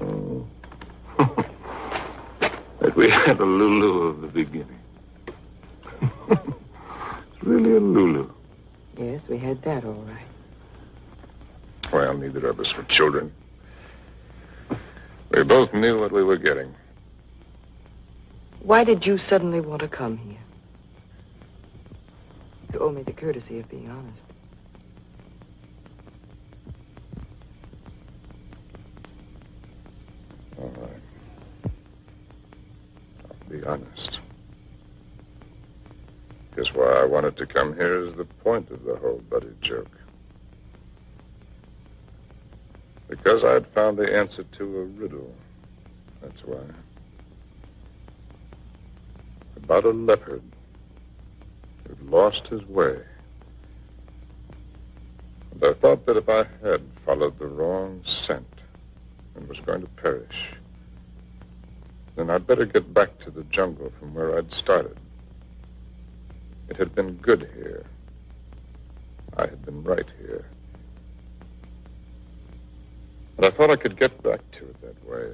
[SPEAKER 2] Oh. That we had a Lulu of the beginning. really a Lulu.
[SPEAKER 3] Yes, we had that all right.
[SPEAKER 2] Well, neither of us were children. We both knew what we were getting.
[SPEAKER 3] Why did you suddenly want to come here? You owe me the courtesy of being honest.
[SPEAKER 2] All right. I'll be honest. Guess why I wanted to come here is the point of the whole buddy joke. Because I'd found the answer to a riddle. That's why. About a leopard who'd lost his way. And I thought that if I had followed the wrong scent and was going to perish, then I'd better get back to the jungle from where I'd started. It had been good here. I had been right here. And I thought I could get back to it that way.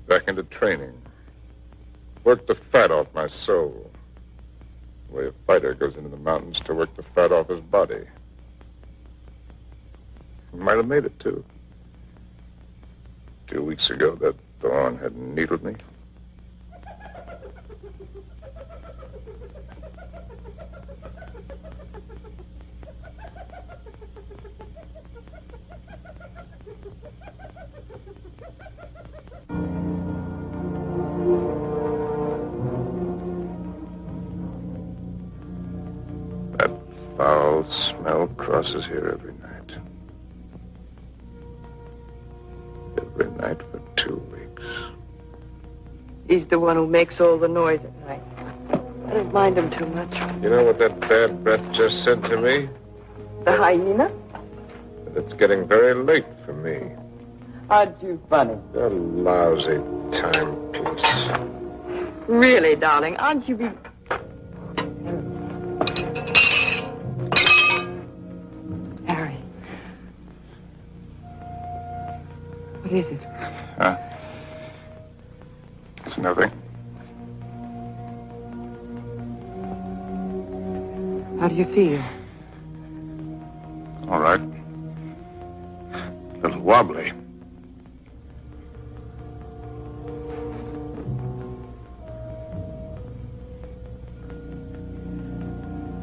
[SPEAKER 2] Back into training. Work the fat off my soul. The way a fighter goes into the mountains to work the fat off his body. I might have made it, too. 2 weeks ago, that thorn had needled me. That foul smell crosses here every night. Every night for 2 weeks.
[SPEAKER 3] He's the one who makes all the noise at night. I don't mind him too much.
[SPEAKER 2] You know what that bad breath just said to me?
[SPEAKER 3] The hyena?
[SPEAKER 2] That it's getting very late for me.
[SPEAKER 3] Aren't you funny?
[SPEAKER 2] A lousy timepiece.
[SPEAKER 3] Really, darling, aren't you Harry. What is it?
[SPEAKER 2] Huh? It's nothing.
[SPEAKER 3] How do you feel?
[SPEAKER 2] All right. A little wobbly.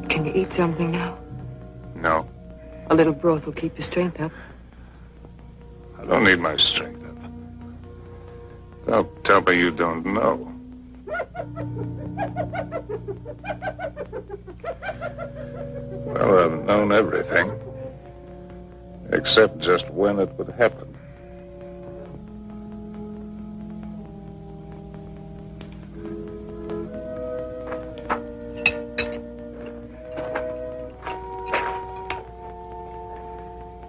[SPEAKER 3] Can you eat something now?
[SPEAKER 2] No,
[SPEAKER 3] A little broth will keep your strength up.
[SPEAKER 2] I don't need my strength up. Don't tell me you don't know. Well, I've known everything. Except just when it would happen.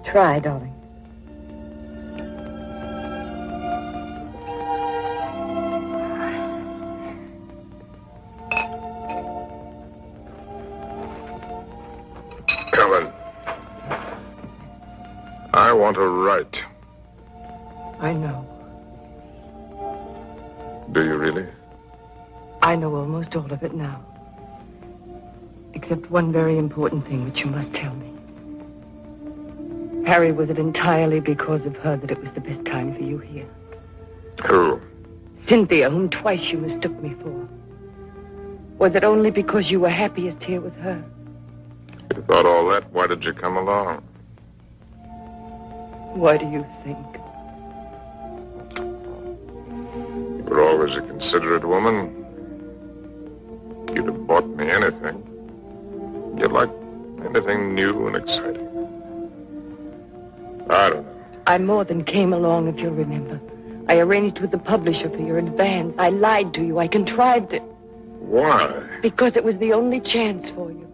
[SPEAKER 3] Try, darling.
[SPEAKER 2] Ellen, I want to write.
[SPEAKER 3] I know.
[SPEAKER 2] Do you really?
[SPEAKER 3] I know almost all of it now. Except one very important thing which you must tell me. Harry, was it entirely because of her that it was the best time for you here?
[SPEAKER 2] Who?
[SPEAKER 3] Cynthia, whom twice you mistook me for. Was it only because you were happiest here with her?
[SPEAKER 2] If you thought all that, why did you come along?
[SPEAKER 3] Why do you think?
[SPEAKER 2] You were always a considerate woman. You'd have bought me anything. You liked anything new and exciting. I don't know.
[SPEAKER 3] I more than came along, if you'll remember. I arranged with the publisher for your advance. I lied to you. I contrived it.
[SPEAKER 2] Why?
[SPEAKER 3] Because it was the only chance for you.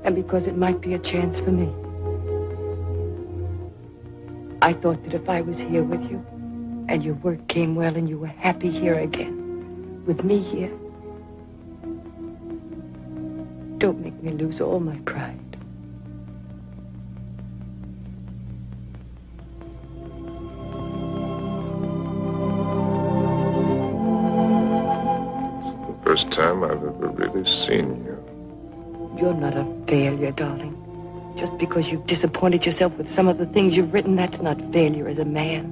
[SPEAKER 3] And because it might be a chance for me. I thought that if I was here with you, and your work came well, and you were happy here again, with me here, don't make me lose all my pride.
[SPEAKER 2] First time I've ever really seen you.
[SPEAKER 3] You're not a failure, darling. Just because you've disappointed yourself with some of the things you've written, that's not failure as a man.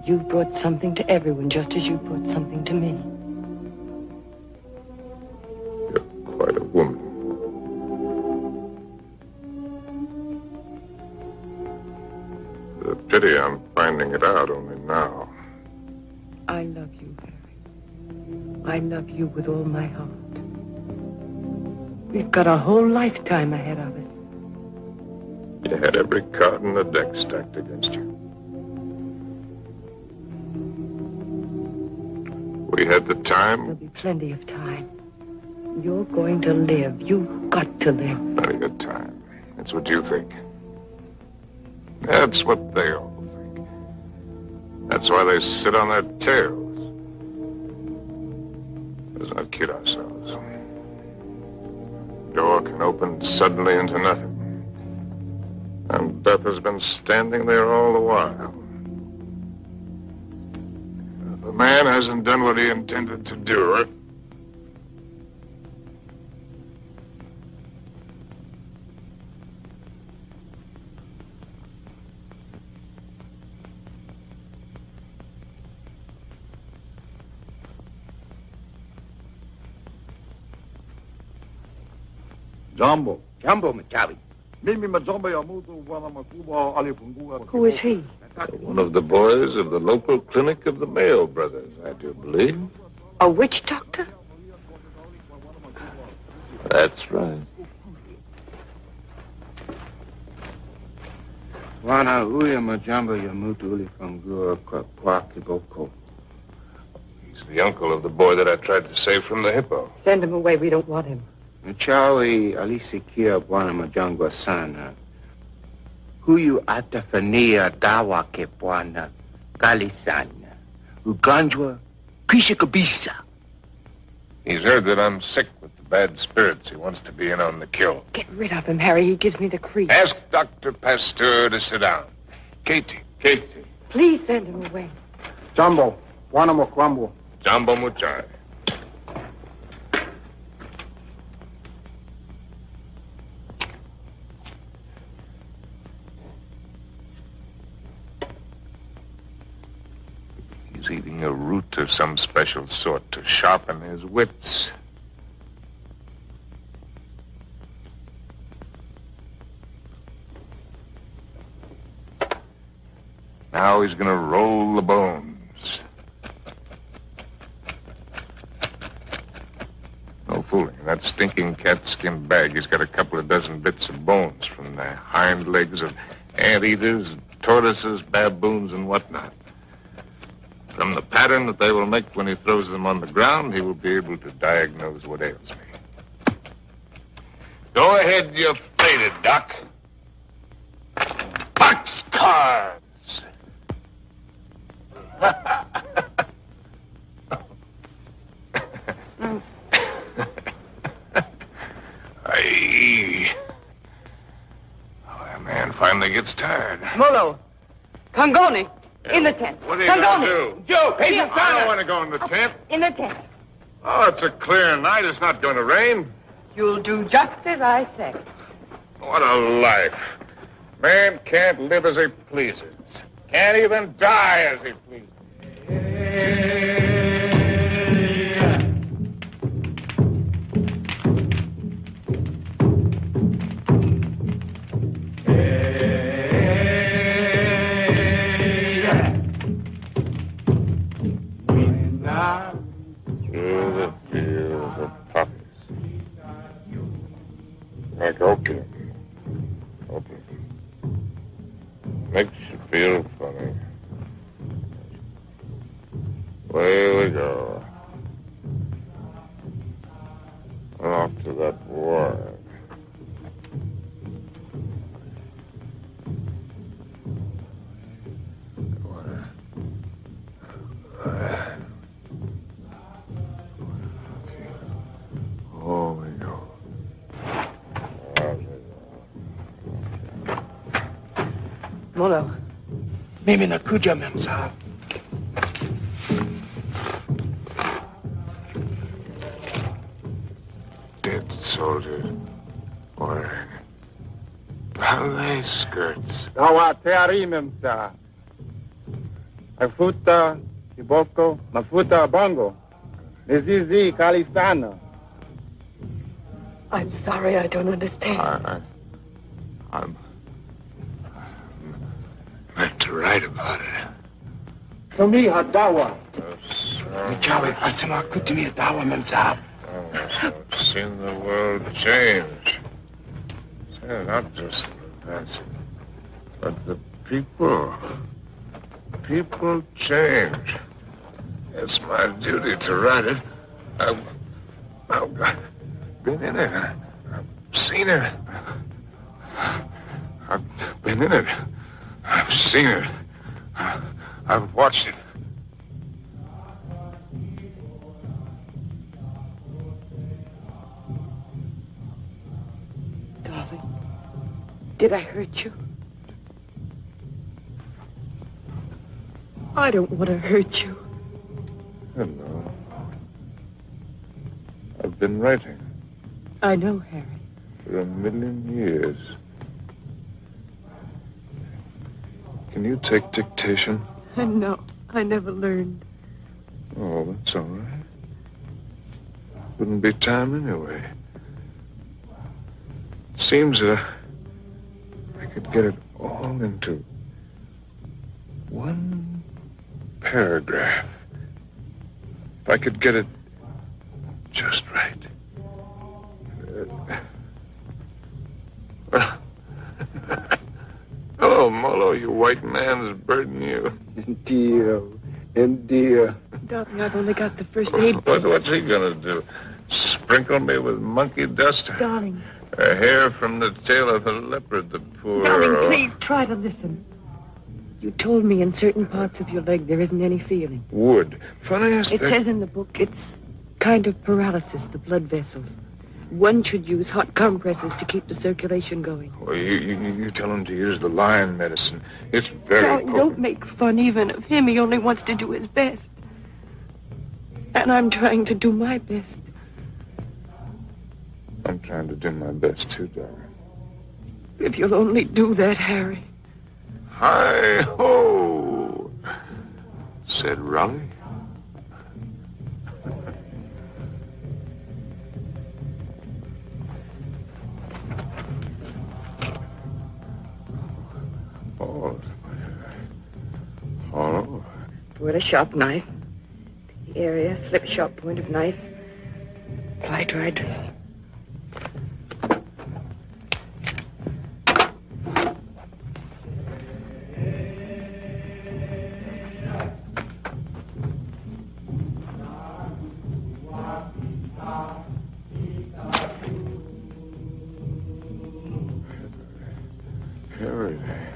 [SPEAKER 3] You've brought something to everyone just as you brought something to me.
[SPEAKER 2] You're quite a woman. It's a pity I'm finding it out only now.
[SPEAKER 3] I love you, Harry. I love you with all my heart. We've got a whole lifetime ahead of us.
[SPEAKER 2] You had every card in the deck stacked against you. We had the time.
[SPEAKER 3] There'll be plenty of time. You're going to live. You've got to live.
[SPEAKER 2] Plenty of time. That's what you think. That's what they all think. That's why they sit on their tails. Let's not kid ourselves. Door can open suddenly into nothing. And death has been standing there all the while. If a man hasn't done what he intended to do,
[SPEAKER 14] Jumbo.
[SPEAKER 12] Jumbo, Machawi.
[SPEAKER 14] Mimi majomba ya mtu bwana makubwa alifungua.
[SPEAKER 3] Who is he?
[SPEAKER 2] one of the boys of the local clinic of the Mayo brothers, I do believe.
[SPEAKER 3] A witch doctor?
[SPEAKER 2] That's right.
[SPEAKER 12] Wana huya majambo ya mtu ulifungua kwa kiboko.
[SPEAKER 2] He's the uncle of the boy that I tried to save from the hippo.
[SPEAKER 3] Send him away. We don't want him.
[SPEAKER 12] Mchawi alisikia bwana majangwa sana. Huyu atafania dawa ke bwana kali sana. Ugonjwa kisha kabisa.
[SPEAKER 2] He's heard that I'm sick with the bad spirits. He wants to be in on the kill.
[SPEAKER 3] Get rid of him, Harry. He gives me the creeps.
[SPEAKER 2] Ask Dr. Pasteur to sit down. Katie.
[SPEAKER 3] Please send him away.
[SPEAKER 12] Jumbo, bwana mkwambo.
[SPEAKER 2] Jumbo Muchai. He's eating a root of some special sort to sharpen his wits. Now he's gonna roll the bones. No fooling. In that stinking catskin bag, he's got a couple of dozen bits of bones from the hind legs of anteaters, tortoises, baboons, and whatnot. From the pattern that they will make when he throws them on the ground, he will be able to diagnose what ails me. Go ahead, you faded, Doc. Boxcars! Aye. Oh, that man finally gets tired.
[SPEAKER 11] Molo, Kangoni, in the tent.
[SPEAKER 2] What are you going
[SPEAKER 11] Kangoni.
[SPEAKER 2] to do?
[SPEAKER 12] Joe,
[SPEAKER 2] I don't want to go in the tent.
[SPEAKER 11] In the tent.
[SPEAKER 2] Oh, it's a clear night. It's not going to rain.
[SPEAKER 11] You'll do just as I say.
[SPEAKER 2] What a life. Man can't live as he pleases. Can't even die as he pleases. Through the fields of poppies. Like opium. Makes you feel funny. Away we go. Off to that war. Oh, we go.
[SPEAKER 3] Molo.
[SPEAKER 12] Mimi nakuja, mem sahab.
[SPEAKER 2] soldiers wearing ballet skirts.
[SPEAKER 15] Dawa tearimemsa. Afuta, Iboko, Mafuta, Bongo. Nizizi, Kalistana.
[SPEAKER 5] I'm sorry, I don't understand.
[SPEAKER 2] I'm meant to write about it.
[SPEAKER 15] For me, Dawa.
[SPEAKER 7] Chawi, Asima, Kutimi, Dawa, Memsa.
[SPEAKER 2] I've seen the world change. Yeah, not just the past, but the people. People change. It's my duty to write it. I've been in it. I've seen it. I've been in it. I've seen it. I've watched it.
[SPEAKER 11] Darling, did I hurt you? I don't want to hurt you.
[SPEAKER 2] Hello. I've been writing
[SPEAKER 11] I know, Harry.
[SPEAKER 2] for 1,000,000 years. Can you take dictation?
[SPEAKER 11] No, I never learned.
[SPEAKER 2] Oh, that's all right. Wouldn't be time anyway. It seems that I could get it all into one paragraph. If I could get it just right. Hello, Molo, you white man's burden, you.
[SPEAKER 15] Dear.
[SPEAKER 11] Darling, I've only got the first aid.
[SPEAKER 2] What's he gonna do? Sprinkle me with monkey dust?
[SPEAKER 11] Darling.
[SPEAKER 2] A hair from the tail of a leopard, the poor...
[SPEAKER 11] Darling, please try to listen. You told me in certain parts of your leg there isn't any feeling.
[SPEAKER 2] Wood. Funniest
[SPEAKER 11] It
[SPEAKER 2] thing...
[SPEAKER 11] says in the book it's kind of paralysis, the blood vessels. One should use hot compresses to keep the circulation going.
[SPEAKER 2] Well, you tell him to use the lion medicine. It's very
[SPEAKER 11] Darling,
[SPEAKER 2] potent.
[SPEAKER 11] don't make fun even of him. He only wants to do his best. And I'm trying to do my best.
[SPEAKER 2] I'm trying to do my best, too, darling.
[SPEAKER 11] If you'll only do that, Harry.
[SPEAKER 2] Hi-ho, said Raleigh. Oh.
[SPEAKER 11] With a sharp knife. The area, slip sharp point of knife. Apply dry dressing.
[SPEAKER 2] Everything.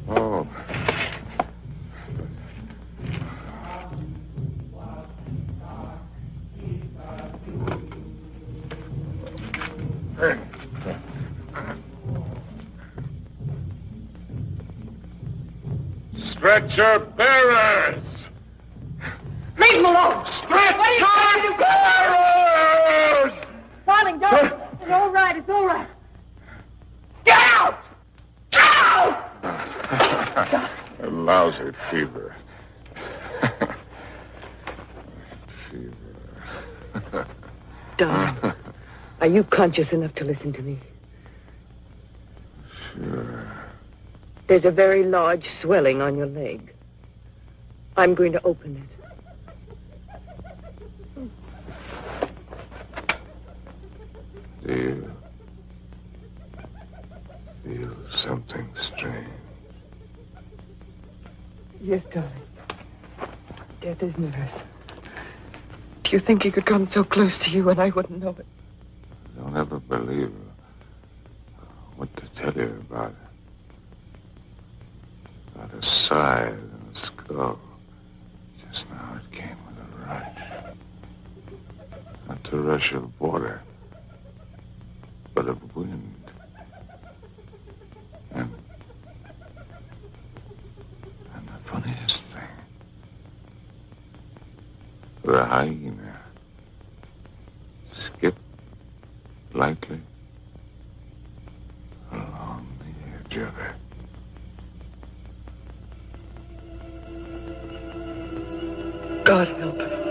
[SPEAKER 2] Oh. Stretcher bearers!
[SPEAKER 11] Leave him alone!
[SPEAKER 2] Stretcher bearers!
[SPEAKER 11] Darling, don't. It's all right. It's all right. Get out! Get out!
[SPEAKER 2] A lousy fever.
[SPEAKER 11] Darling, are you conscious enough to listen to me?
[SPEAKER 2] Sure.
[SPEAKER 11] There's a very large swelling on your leg. I'm going to open it.
[SPEAKER 2] Do you feel something strange?
[SPEAKER 11] Yes, darling. Death is near us. Do you think he could come so close to you and I wouldn't know it?
[SPEAKER 2] Don't ever believe what to tell you about it. About a scythe and a skull. Just now it came with a rush. Not the rush of water, but of wind. And the funniest thing, the hyena skipped lightly along the edge of it.
[SPEAKER 3] God help us.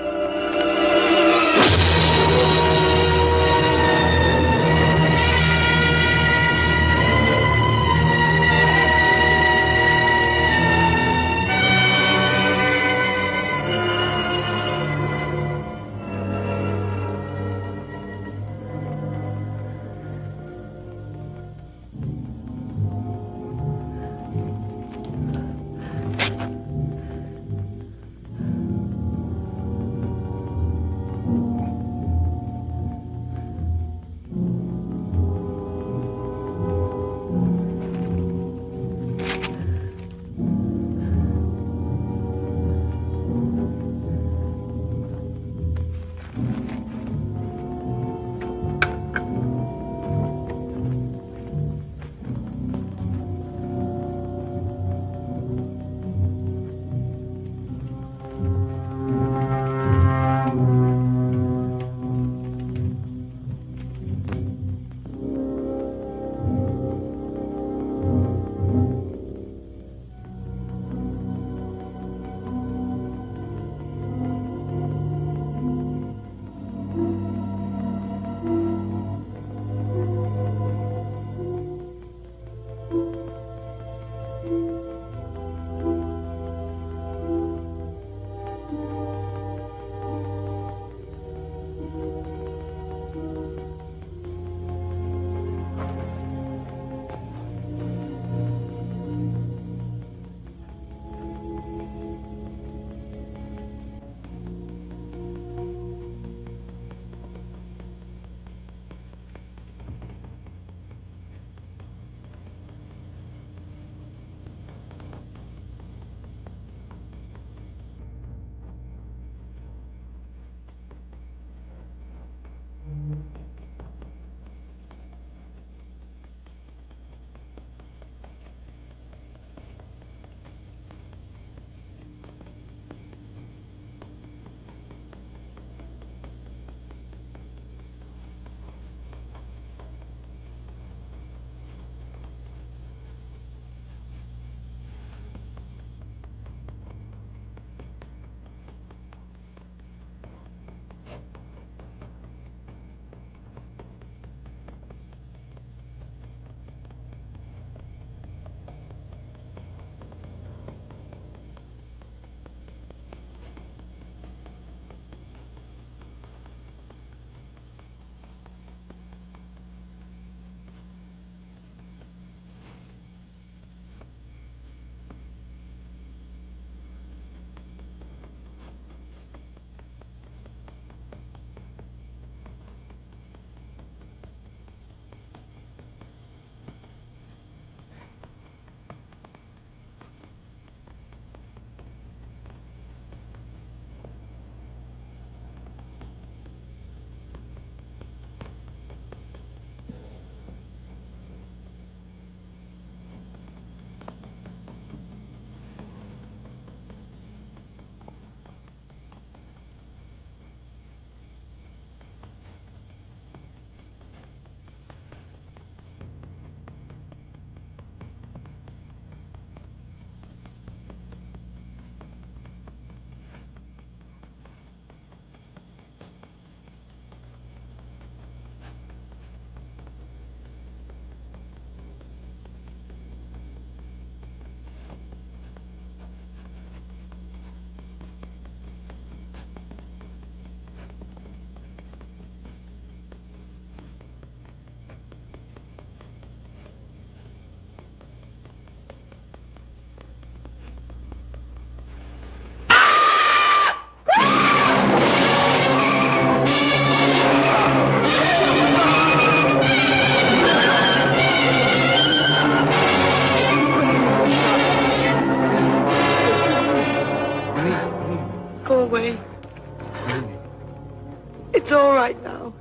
[SPEAKER 11] It's all right now.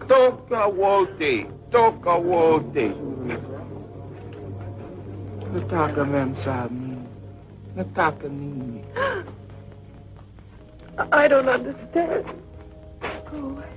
[SPEAKER 15] Toka wote. Nataka mem sa amin. Nataka nini.
[SPEAKER 11] I don't understand. Go away.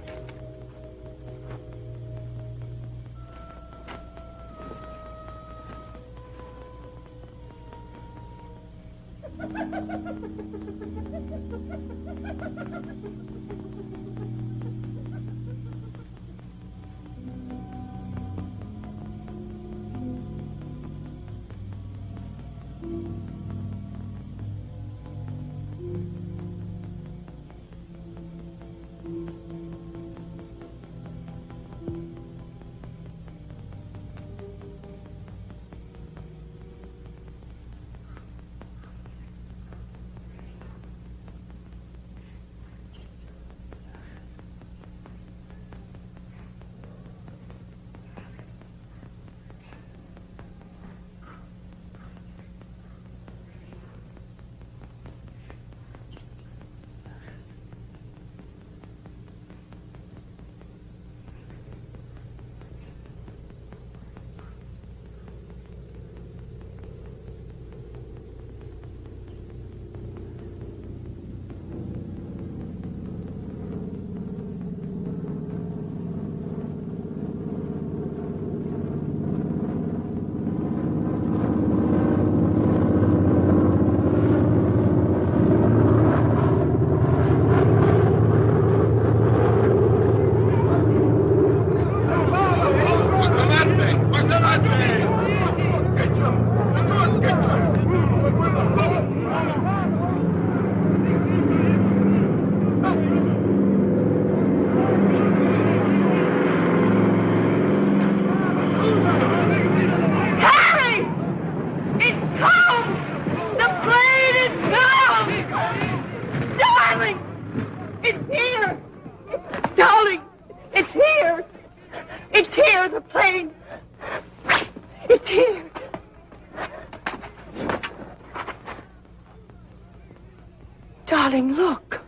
[SPEAKER 11] Darling, look.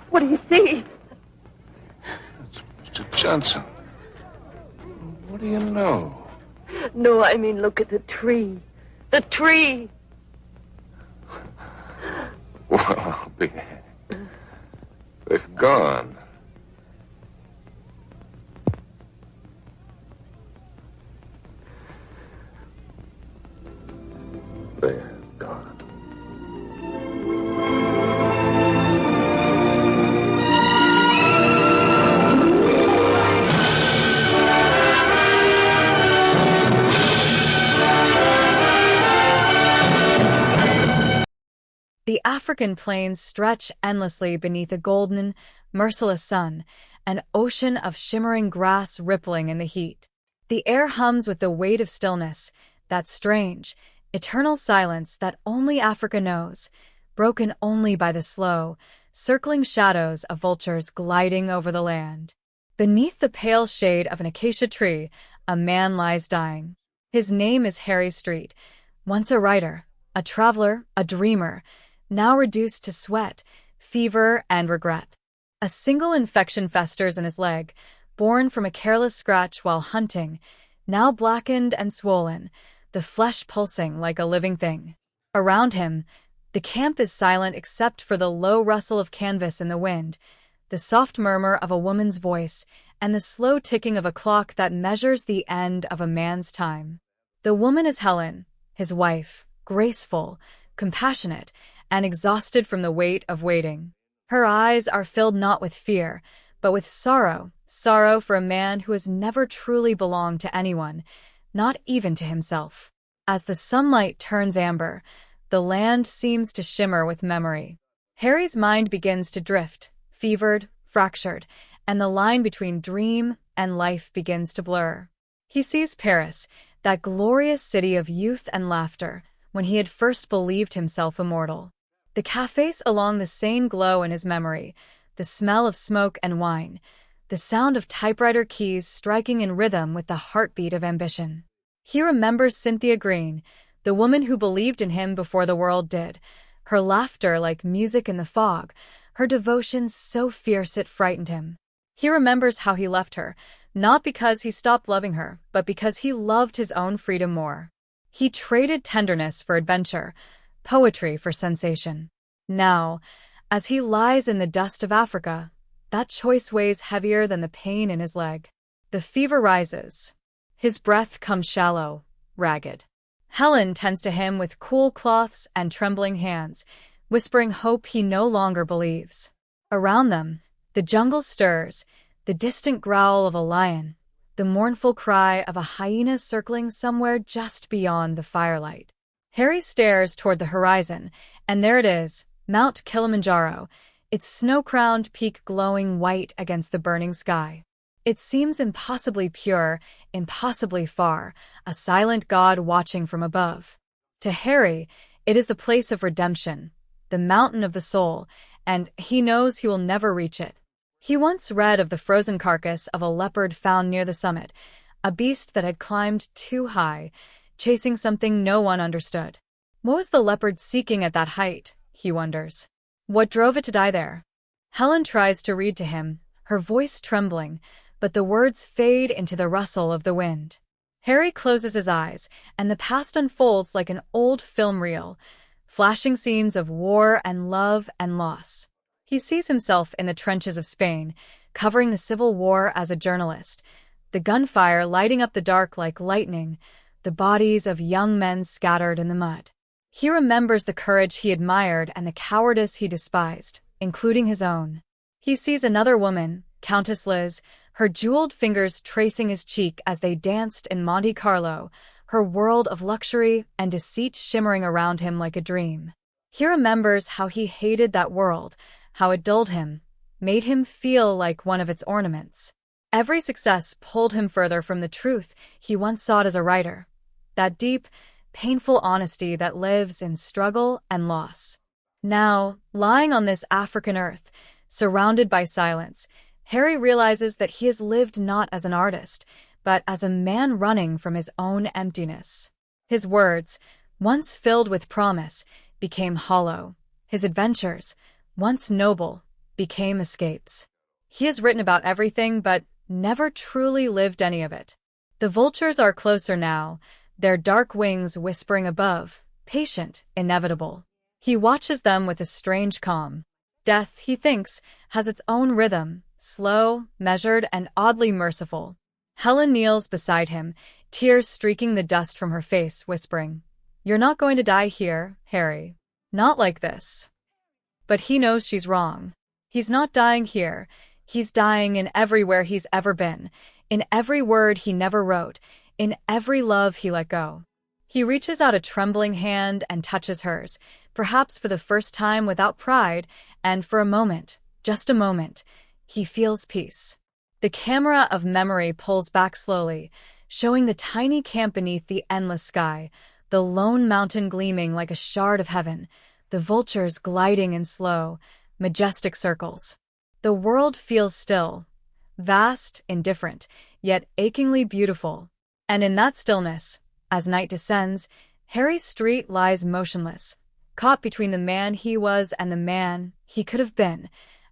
[SPEAKER 11] What do you see?
[SPEAKER 2] It's Mr. Johnson. What do you know?
[SPEAKER 11] No, I mean, look at the tree. The tree.
[SPEAKER 2] Well, I'll be hanged. They're gone. They're gone.
[SPEAKER 16] The African plains stretch endlessly beneath a golden, merciless sun, an ocean of shimmering grass rippling in the heat. The air hums with the weight of stillness, that strange, eternal silence that only Africa knows, broken only by the slow, circling shadows of vultures gliding over the land. Beneath the pale shade of an acacia tree, a man lies dying. His name is Harry Street, once a writer, a traveler, a dreamer, now reduced to sweat, fever, and regret. A single infection festers in his leg, born from a careless scratch while hunting, now blackened and swollen, the flesh pulsing like a living thing. Around him, the camp is silent except for the low rustle of canvas in the wind, the soft murmur of a woman's voice, and the slow ticking of a clock that measures the end of a man's time. The woman is Helen, his wife, graceful, compassionate, and exhausted from the weight of waiting. Her eyes are filled not with fear, but with sorrow, sorrow for a man who has never truly belonged to anyone, not even to himself. As the sunlight turns amber, the land seems to shimmer with memory. Harry's mind begins to drift, fevered, fractured, and the line between dream and life begins to blur. He sees Paris, that glorious city of youth and laughter, when he had first believed himself immortal. The cafes along the Seine glow in his memory, the smell of smoke and wine, the sound of typewriter keys striking in rhythm with the heartbeat of ambition. He remembers Cynthia Green, the woman who believed in him before the world did, her laughter like music in the fog, her devotion so fierce it frightened him. He remembers how he left her, not because he stopped loving her, but because he loved his own freedom more. He traded tenderness for adventure, poetry for sensation. Now, as he lies in the dust of Africa, that choice weighs heavier than the pain in his leg. The fever rises. His breath comes shallow, ragged. Helen tends to him with cool cloths and trembling hands, whispering hope he no longer believes. Around them, the jungle stirs, the distant growl of a lion, the mournful cry of a hyena circling somewhere just beyond the firelight. Harry stares toward the horizon, and there it is, Mount Kilimanjaro, its snow-crowned peak glowing white against the burning sky. It seems impossibly pure, impossibly far, a silent god watching from above. To Harry, it is the place of redemption, the mountain of the soul, and he knows he will never reach it. He once read of the frozen carcass of a leopard found near the summit, a beast that had climbed too high, chasing something no one understood. What was the leopard seeking at that height, he wonders? What drove it to die there? Helen tries to read to him, her voice trembling, but the words fade into the rustle of the wind. Harry closes his eyes, and the past unfolds like an old film reel, flashing scenes of war and love and loss. He sees himself in the trenches of Spain, covering the Civil War as a journalist, the gunfire lighting up the dark like lightning, the bodies of young men scattered in the mud. He remembers the courage he admired and the cowardice he despised, including his own. He sees another woman, Countess Liz, her jeweled fingers tracing his cheek as they danced in Monte Carlo, her world of luxury and deceit shimmering around him like a dream. He remembers how he hated that world, how it dulled him, made him feel like one of its ornaments. Every success pulled him further from the truth he once sought as a writer, that deep, painful honesty that lives in struggle and loss. Now, lying on this African earth, surrounded by silence, Harry realizes that he has lived not as an artist, but as a man running from his own emptiness. His words, once filled with promise, became hollow. His adventures, once noble, became escapes. He has written about everything, but never truly lived any of it. The vultures are closer now, their dark wings whispering above, patient, inevitable. He watches them with a strange calm. Death, he thinks, has its own rhythm, slow, measured, and oddly merciful. Helen kneels beside him, tears streaking the dust from her face, whispering, "You're not going to die here, Harry. Not like this." But he knows she's wrong. He's not dying here. He's dying in everywhere he's ever been, in every word he never wrote, in every love he let go. He reaches out a trembling hand and touches hers, perhaps for the first time without pride, and for a moment, just a moment, he feels peace. The camera of memory pulls back slowly, showing the tiny camp beneath the endless sky, the lone mountain gleaming like a shard of heaven, the vultures gliding in slow, majestic circles. The world feels still, vast, indifferent, yet achingly beautiful. And in that stillness, as night descends, Harry Street lies motionless, caught between the man he was and the man he could have been,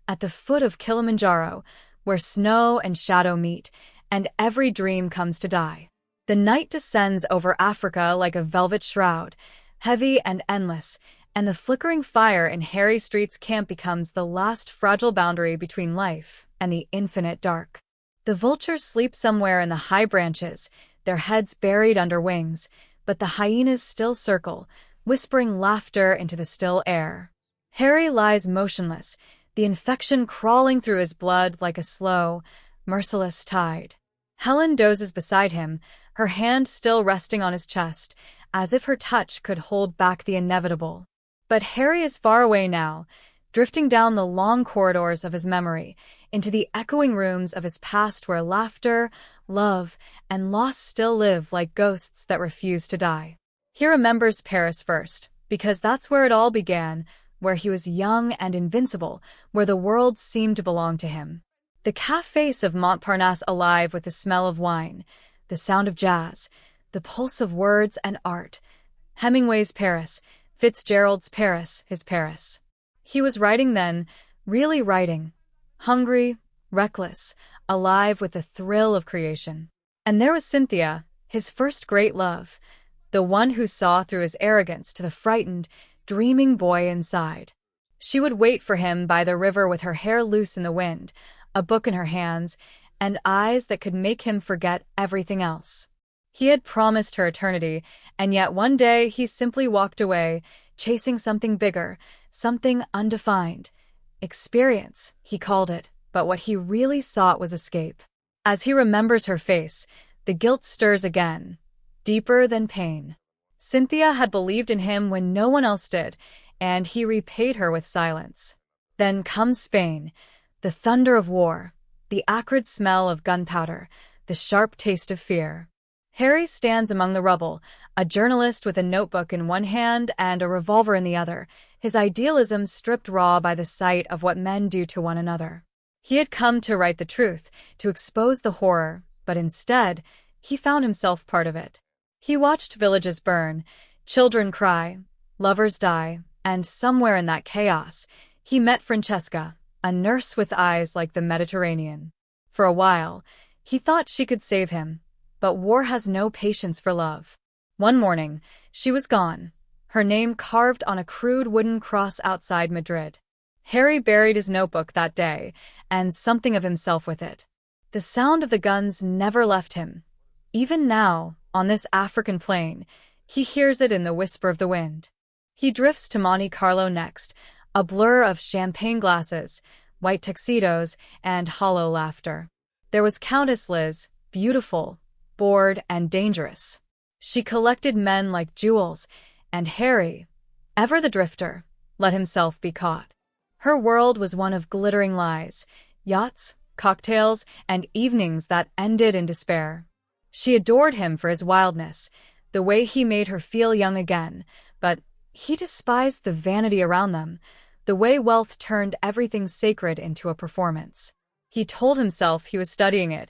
[SPEAKER 16] at the foot of Kilimanjaro, where snow and shadow meet, and every dream comes to die. The night descends over Africa like a velvet shroud, heavy and endless, and the flickering fire in Harry Street's camp becomes the last fragile boundary between life and the infinite dark. The vultures sleep somewhere in the high branches, their heads buried under wings, but the hyenas still circle, whispering laughter into the still air. Harry lies motionless, the infection crawling through his blood like a slow, merciless tide. Helen dozes beside him, her hand still resting on his chest, as if her touch could hold back the inevitable. But Harry is far away now, drifting down the long corridors of his memory, into the echoing rooms of his past where laughter, love, and loss still live like ghosts that refuse to die. He remembers Paris first, because that's where it all began, where he was young and invincible, where the world seemed to belong to him. The cafes of Montparnasse alive with the smell of wine, the sound of jazz, the pulse of words and art. Hemingway's Paris, Fitzgerald's Paris, his Paris. He was writing then, really writing, hungry, reckless, alive with the thrill of creation. And there was Cynthia, his first great love, the one who saw through his arrogance to the frightened, dreaming boy inside. She would wait for him by the river with her hair loose in the wind, a book in her hands, and eyes that could make him forget everything else. He had promised her eternity, and yet one day he simply walked away, chasing something bigger, something undefined. Experience, he called it, but what he really sought was escape. As he remembers her face, the guilt stirs again, deeper than pain. Cynthia had believed in him when no one else did, and he repaid her with silence. Then comes Spain, the thunder of war, the acrid smell of gunpowder, the sharp taste of fear. Harry stands among the rubble, a journalist with a notebook in one hand and a revolver in the other, his idealism stripped raw by the sight of what men do to one another. He had come to write the truth, to expose the horror, but instead, he found himself part of it. He watched villages burn, children cry, lovers die, and somewhere in that chaos, he met Francesca, a nurse with eyes like the Mediterranean. For a while, he thought she could save him, but war has no patience for love. One morning, she was gone, her name carved on a crude wooden cross outside Madrid. Harry buried his notebook that day, and something of himself with it. The sound of the guns never left him. Even now, on this African plain, he hears it in the whisper of the wind. He drifts to Monte Carlo next, a blur of champagne glasses, white tuxedos, and hollow laughter. There was Countess Liz, beautiful, bored, and dangerous. She collected men like jewels, and Harry, ever the drifter, let himself be caught. Her world was one of glittering lies, yachts, cocktails, and evenings that ended in despair. She adored him for his wildness, the way he made her feel young again, but he despised the vanity around them, the way wealth turned everything sacred into a performance. He told himself he was studying it,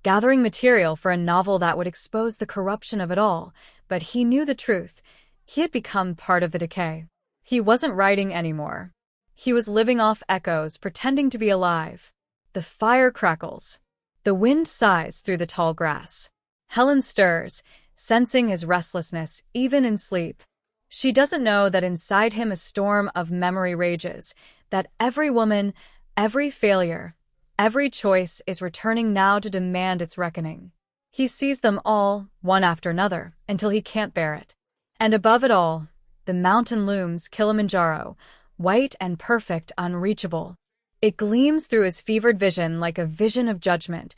[SPEAKER 16] gathering material for a novel that would expose the corruption of it all, but he knew the truth. He had become part of the decay. He wasn't writing anymore. He was living off echoes, pretending to be alive. The fire crackles. The wind sighs through the tall grass. Helen stirs, sensing his restlessness even in sleep. She doesn't know that inside him a storm of memory rages, that every woman, every failure, every choice is returning now to demand its reckoning. He sees them all, one after another, until he can't bear it. And above it all, the mountain looms Kilimanjaro, white and perfect, unreachable. It gleams through his fevered vision like a vision of judgment,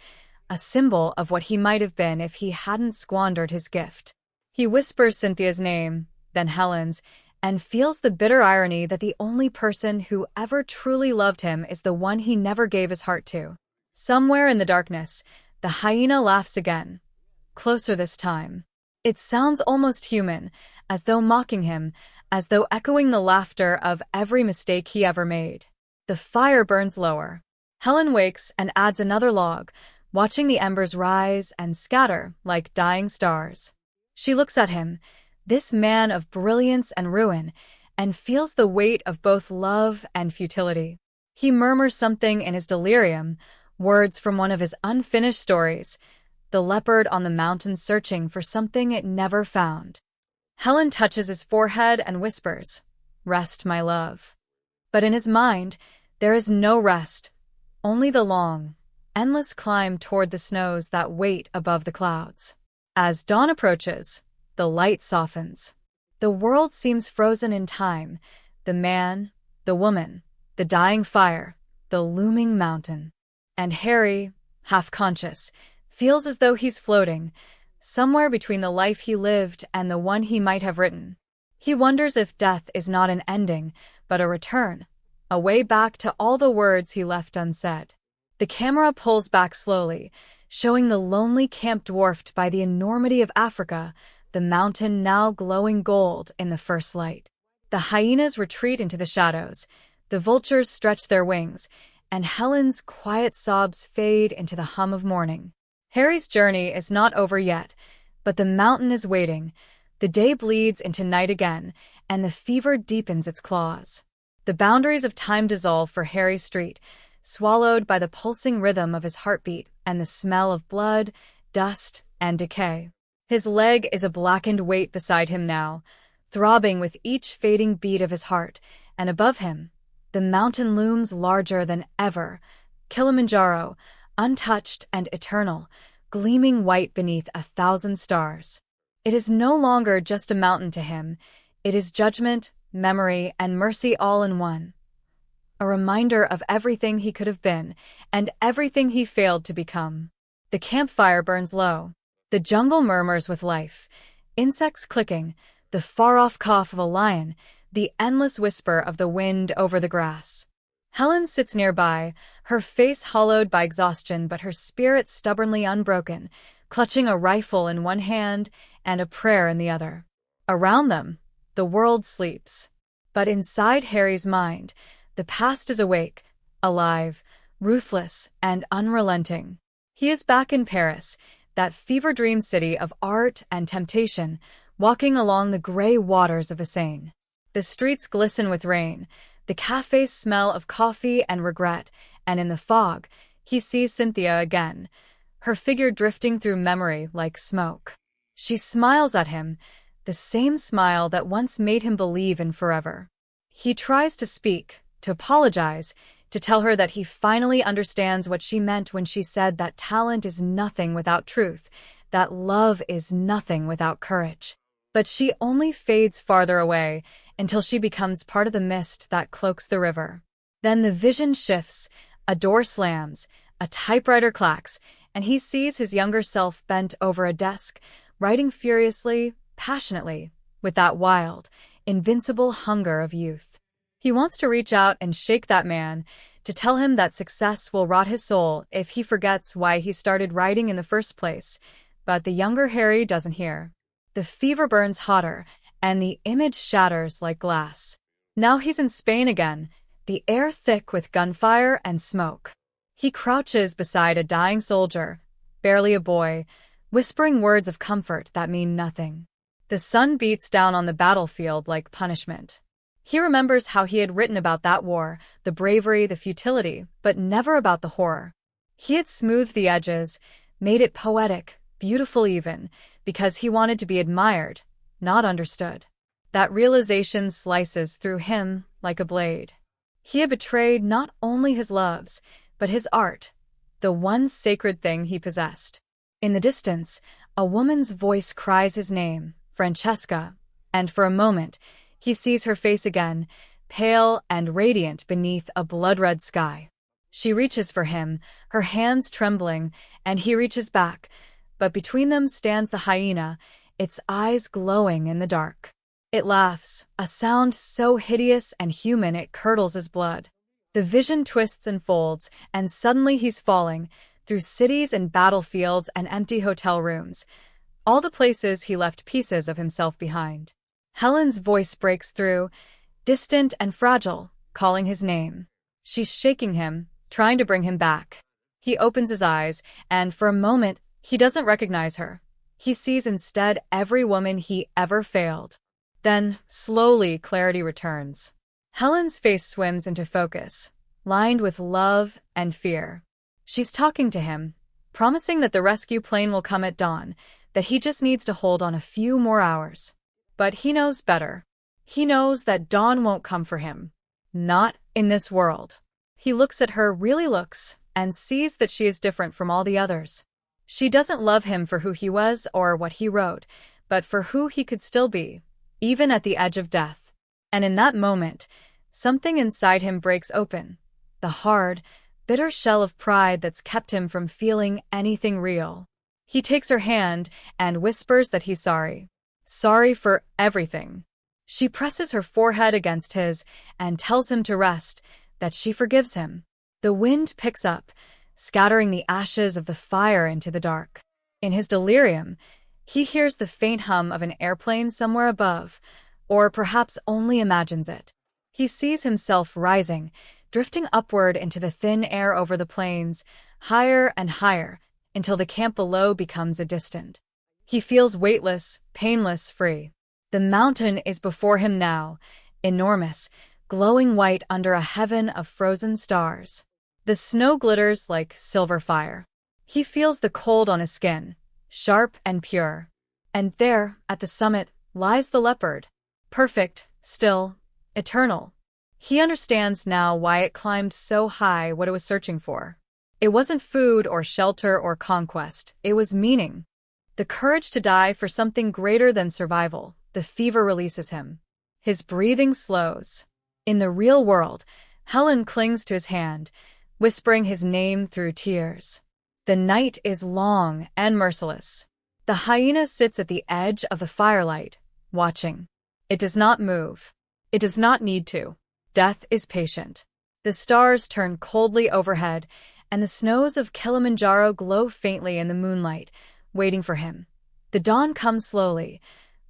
[SPEAKER 16] a symbol of what he might have been if he hadn't squandered his gift. He whispers Cynthia's name, then Helen's, and feels the bitter irony that the only person who ever truly loved him is the one he never gave his heart to. Somewhere in the darkness, the hyena laughs again, closer this time. It sounds almost human, as though mocking him, as though echoing the laughter of every mistake he ever made. The fire burns lower. Helen wakes and adds another log, watching the embers rise and scatter like dying stars. She looks at him, this man of brilliance and ruin, and feels the weight of both love and futility. He murmurs something in his delirium, words from one of his unfinished stories, the leopard on the mountain searching for something it never found. Helen touches his forehead and whispers, "Rest, my love." But in his mind, there is no rest, only the long, endless climb toward the snows that wait above the clouds. As dawn approaches, the light softens. The world seems frozen in time, the man, the woman, the dying fire, the looming mountain. And Harry, half conscious, feels as though he's floating, somewhere between the life he lived and the one he might have written. He wonders if death is not an ending, but a return, a way back to all the words he left unsaid. The camera pulls back slowly, showing the lonely camp dwarfed by the enormity of Africa, the mountain now glowing gold in the first light. The hyenas retreat into the shadows, the vultures stretch their wings, and Helen's quiet sobs fade into the hum of morning. Harry's journey is not over yet, but the mountain is waiting. The day bleeds into night again, and the fever deepens its claws. The boundaries of time dissolve for Harry Street, swallowed by the pulsing rhythm of his heartbeat and the smell of blood, dust, and decay. His leg is a blackened weight beside him now, throbbing with each fading beat of his heart, and above him, the mountain looms larger than ever, Kilimanjaro, untouched and eternal, gleaming white beneath 1,000 stars. It is no longer just a mountain to him. It is judgment, memory, and mercy all in one. A reminder of everything he could have been, and everything he failed to become. The campfire burns low. The jungle murmurs with life. Insects clicking, the far-off cough of a lion, the endless whisper of the wind over the grass. Helen sits nearby, her face hollowed by exhaustion but her spirit stubbornly unbroken, clutching a rifle in one hand and a prayer in the other. Around them, the world sleeps. But inside Harry's mind, the past is awake, alive, ruthless, and unrelenting. He is back in Paris, that fever-dream city of art and temptation, walking along the gray waters of the Seine. The streets glisten with rain, the cafes smell of coffee and regret, and in the fog, he sees Cynthia again, her figure drifting through memory like smoke. She smiles at him, the same smile that once made him believe in forever. He tries to speak, to apologize, to tell her that he finally understands what she meant when she said that talent is nothing without truth, that love is nothing without courage. But she only fades farther away until she becomes part of the mist that cloaks the river. Then the vision shifts, a door slams, a typewriter clacks, and he sees his younger self bent over a desk, writing furiously, passionately, with that wild, invincible hunger of youth. He wants to reach out and shake that man, to tell him that success will rot his soul if he forgets why he started writing in the first place, but the younger Harry doesn't hear. The fever burns hotter, and the image shatters like glass. Now he's in Spain again, the air thick with gunfire and smoke. He crouches beside a dying soldier, barely a boy, whispering words of comfort that mean nothing. The sun beats down on the battlefield like punishment. He remembers how he had written about that war, the bravery, the futility, but never about the horror. He had smoothed the edges, made it poetic, beautiful even, because he wanted to be admired, not understood. That realization slices through him like a blade. He had betrayed not only his loves, but his art, the one sacred thing he possessed. In the distance, a woman's voice cries his name, Francesca, and for a moment, he sees her face again, pale and radiant beneath a blood-red sky. She reaches for him, her hands trembling, and he reaches back, but between them stands the hyena, its eyes glowing in the dark. It laughs, a sound so hideous and human it curdles his blood. The vision twists and folds, and suddenly he's falling, through cities and battlefields and empty hotel rooms, all the places he left pieces of himself behind. Helen's voice breaks through, distant and fragile, calling his name. She's shaking him, trying to bring him back. He opens his eyes, and for a moment, he doesn't recognize her. He sees instead every woman he ever failed. Then, slowly, clarity returns. Helen's face swims into focus, lined with love and fear. She's talking to him, promising that the rescue plane will come at dawn, that he just needs to hold on a few more hours. But he knows better. He knows that dawn won't come for him. Not in this world. He looks at her, really looks, and sees that she is different from all the others. She doesn't love him for who he was or what he wrote, but for who he could still be, even at the edge of death. And in that moment, something inside him breaks open. The hard, bitter shell of pride that's kept him from feeling anything real. He takes her hand and whispers that he's sorry. Sorry for everything. She presses her forehead against his and tells him to rest, that she forgives him. The wind picks up, scattering the ashes of the fire into the dark. In his delirium, he hears the faint hum of an airplane somewhere above, or perhaps only imagines it. He sees himself rising, drifting upward into the thin air over the plains, higher and higher, until the camp below becomes a distant. He feels weightless, painless, free. The mountain is before him now, enormous, glowing white under a heaven of frozen stars. The snow glitters like silver fire. He feels the cold on his skin, sharp and pure. And there, at the summit, lies the leopard. Perfect, still, eternal. He understands now why it climbed so high what it was searching for. It wasn't food or shelter or conquest. It was meaning. The courage to die for something greater than survival. The fever releases him. His breathing slows. In the real world, Helen clings to his hand, whispering his name through tears. The night is long and merciless. The hyena sits at the edge of the firelight, watching. It does not move. It does not need to. Death is patient. The stars turn coldly overhead, and the snows of Kilimanjaro glow faintly in the moonlight, waiting for him. The dawn comes slowly,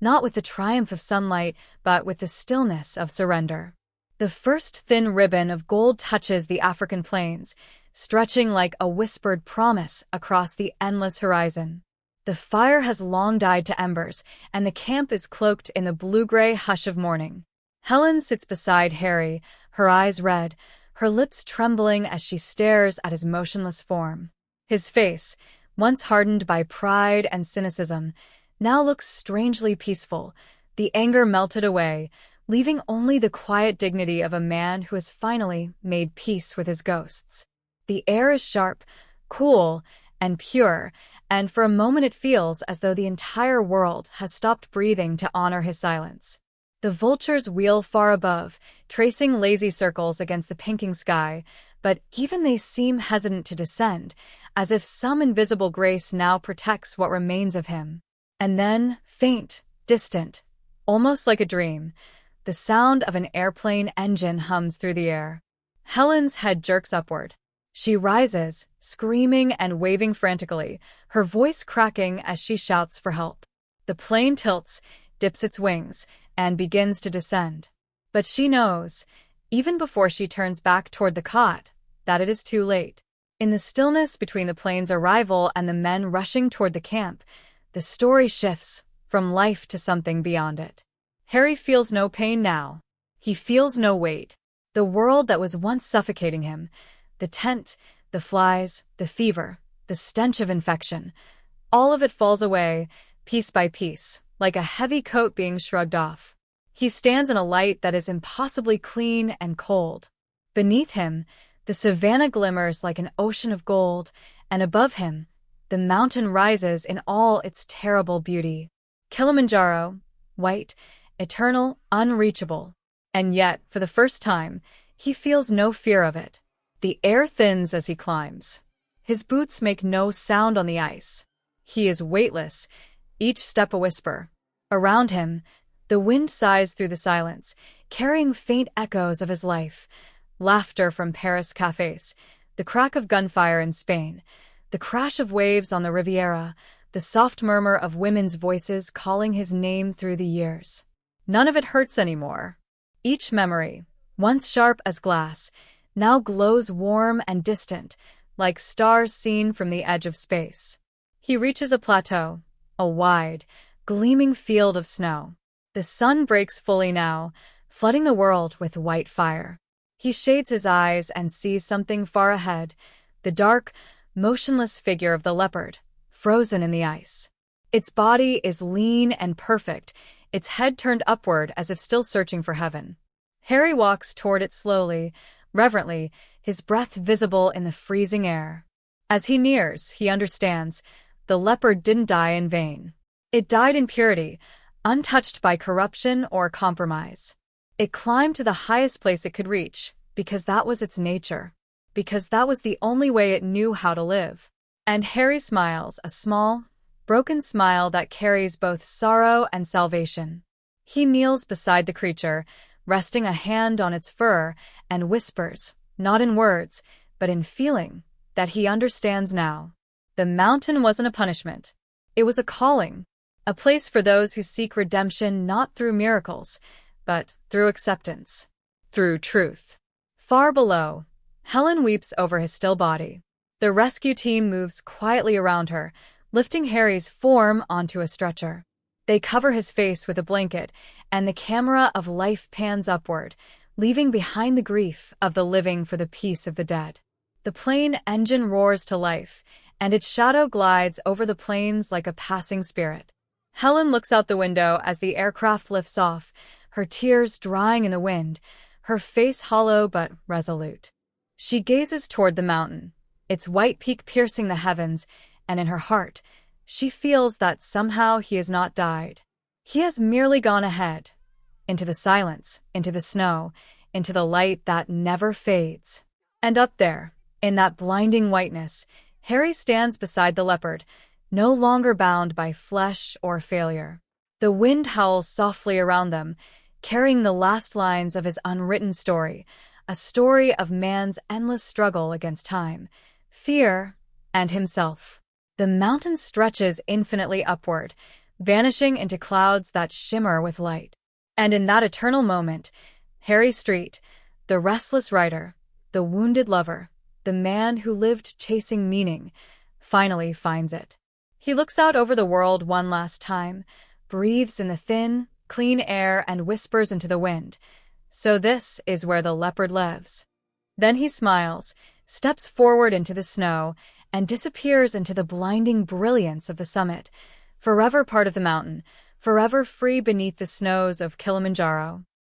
[SPEAKER 16] not with the triumph of sunlight, but with the stillness of surrender. The first thin ribbon of gold touches the African plains, stretching like a whispered promise across the endless horizon. The fire has long died to embers, and the camp is cloaked in the blue-gray hush of morning. Helen sits beside Harry, her eyes red, her lips trembling as she stares at his motionless form. His face, once hardened by pride and cynicism, now looks strangely peaceful. The anger melted away, leaving only the quiet dignity of a man who has finally made peace with his ghosts. The air is sharp, cool, and pure, and for a moment it feels as though the entire world has stopped breathing to honor his silence. The vultures wheel far above, tracing lazy circles against the pinking sky, but even they seem hesitant to descend, as if some invisible grace now protects what remains of him. And then, faint, distant, almost like a dream, the sound of an airplane engine hums through the air. Helen's head jerks upward. She rises, screaming and waving frantically, her voice cracking as she shouts for help. The plane tilts, dips its wings, and begins to descend. But she knows, even before she turns back toward the cot, that it is too late. In the stillness between the plane's arrival and the men rushing toward the camp, the story shifts from life to something beyond it. Harry feels no pain now. He feels no weight. The world that was once suffocating him, the tent, the flies, the fever, the stench of infection, all of it falls away, piece by piece, like a heavy coat being shrugged off. He stands in a light that is impossibly clean and cold. Beneath him, the savanna glimmers like an ocean of gold, and above him, the mountain rises in all its terrible beauty. Kilimanjaro, white, eternal, unreachable. And yet, for the first time, he feels no fear of it. The air thins as he climbs. His boots make no sound on the ice. He is weightless, each step a whisper. Around him, the wind sighs through the silence, carrying faint echoes of his life. Laughter from Paris cafes, the crack of gunfire in Spain, the crash of waves on the Riviera, the soft murmur of women's voices calling his name through the years. None of it hurts anymore. Each memory, once sharp as glass, now glows warm and distant, like stars seen from the edge of space. He reaches a plateau, a wide, gleaming field of snow. The sun breaks fully now, flooding the world with white fire. He shades his eyes and sees something far ahead, the dark, motionless figure of the leopard, frozen in the ice. Its body is lean and perfect, its head turned upward as if still searching for heaven. Harry walks toward it slowly, reverently, his breath visible in the freezing air. As he nears, he understands, the leopard didn't die in vain. It died in purity, untouched by corruption or compromise. It climbed to the highest place it could reach, because that was its nature, because that was the only way it knew how to live. And Harry smiles, a small, broken smile that carries both sorrow and salvation. He kneels beside the creature, resting a hand on its fur, and whispers, not in words, but in feeling, that he understands now. The mountain wasn't a punishment. It was a calling, a place for those who seek redemption not through miracles, but through acceptance, through truth. Far below, Helen weeps over his still body. The rescue team moves quietly around her, lifting Harry's form onto a stretcher. They cover his face with a blanket, and the camera of life pans upward, leaving behind the grief of the living for the peace of the dead. The plane engine roars to life, and its shadow glides over the plains like a passing spirit. Helen looks out the window as the aircraft lifts off, her tears drying in the wind, her face hollow but resolute. She gazes toward the mountain, its white peak piercing the heavens, and in her heart, she feels that somehow he has not died. He has merely gone ahead, into the silence, into the snow, into the light that never fades. And up there, in that blinding whiteness, Harry stands beside the leopard, no longer bound by flesh or failure. The wind howls softly around them, carrying the last lines of his unwritten story, a story of man's endless struggle against time, fear, and himself. The mountain stretches infinitely upward, vanishing into clouds that shimmer with light. And in that eternal moment, Harry Street, the restless rider, the wounded lover, the man who lived chasing meaning, finally finds it. He looks out over the world one last time, breathes in the thin, clean air, and whispers into the wind. So this is where the leopard lives. Then he smiles, steps forward into the snow, and disappears into the blinding brilliance of the summit, forever part of the mountain, forever free beneath the snows of Kilimanjaro.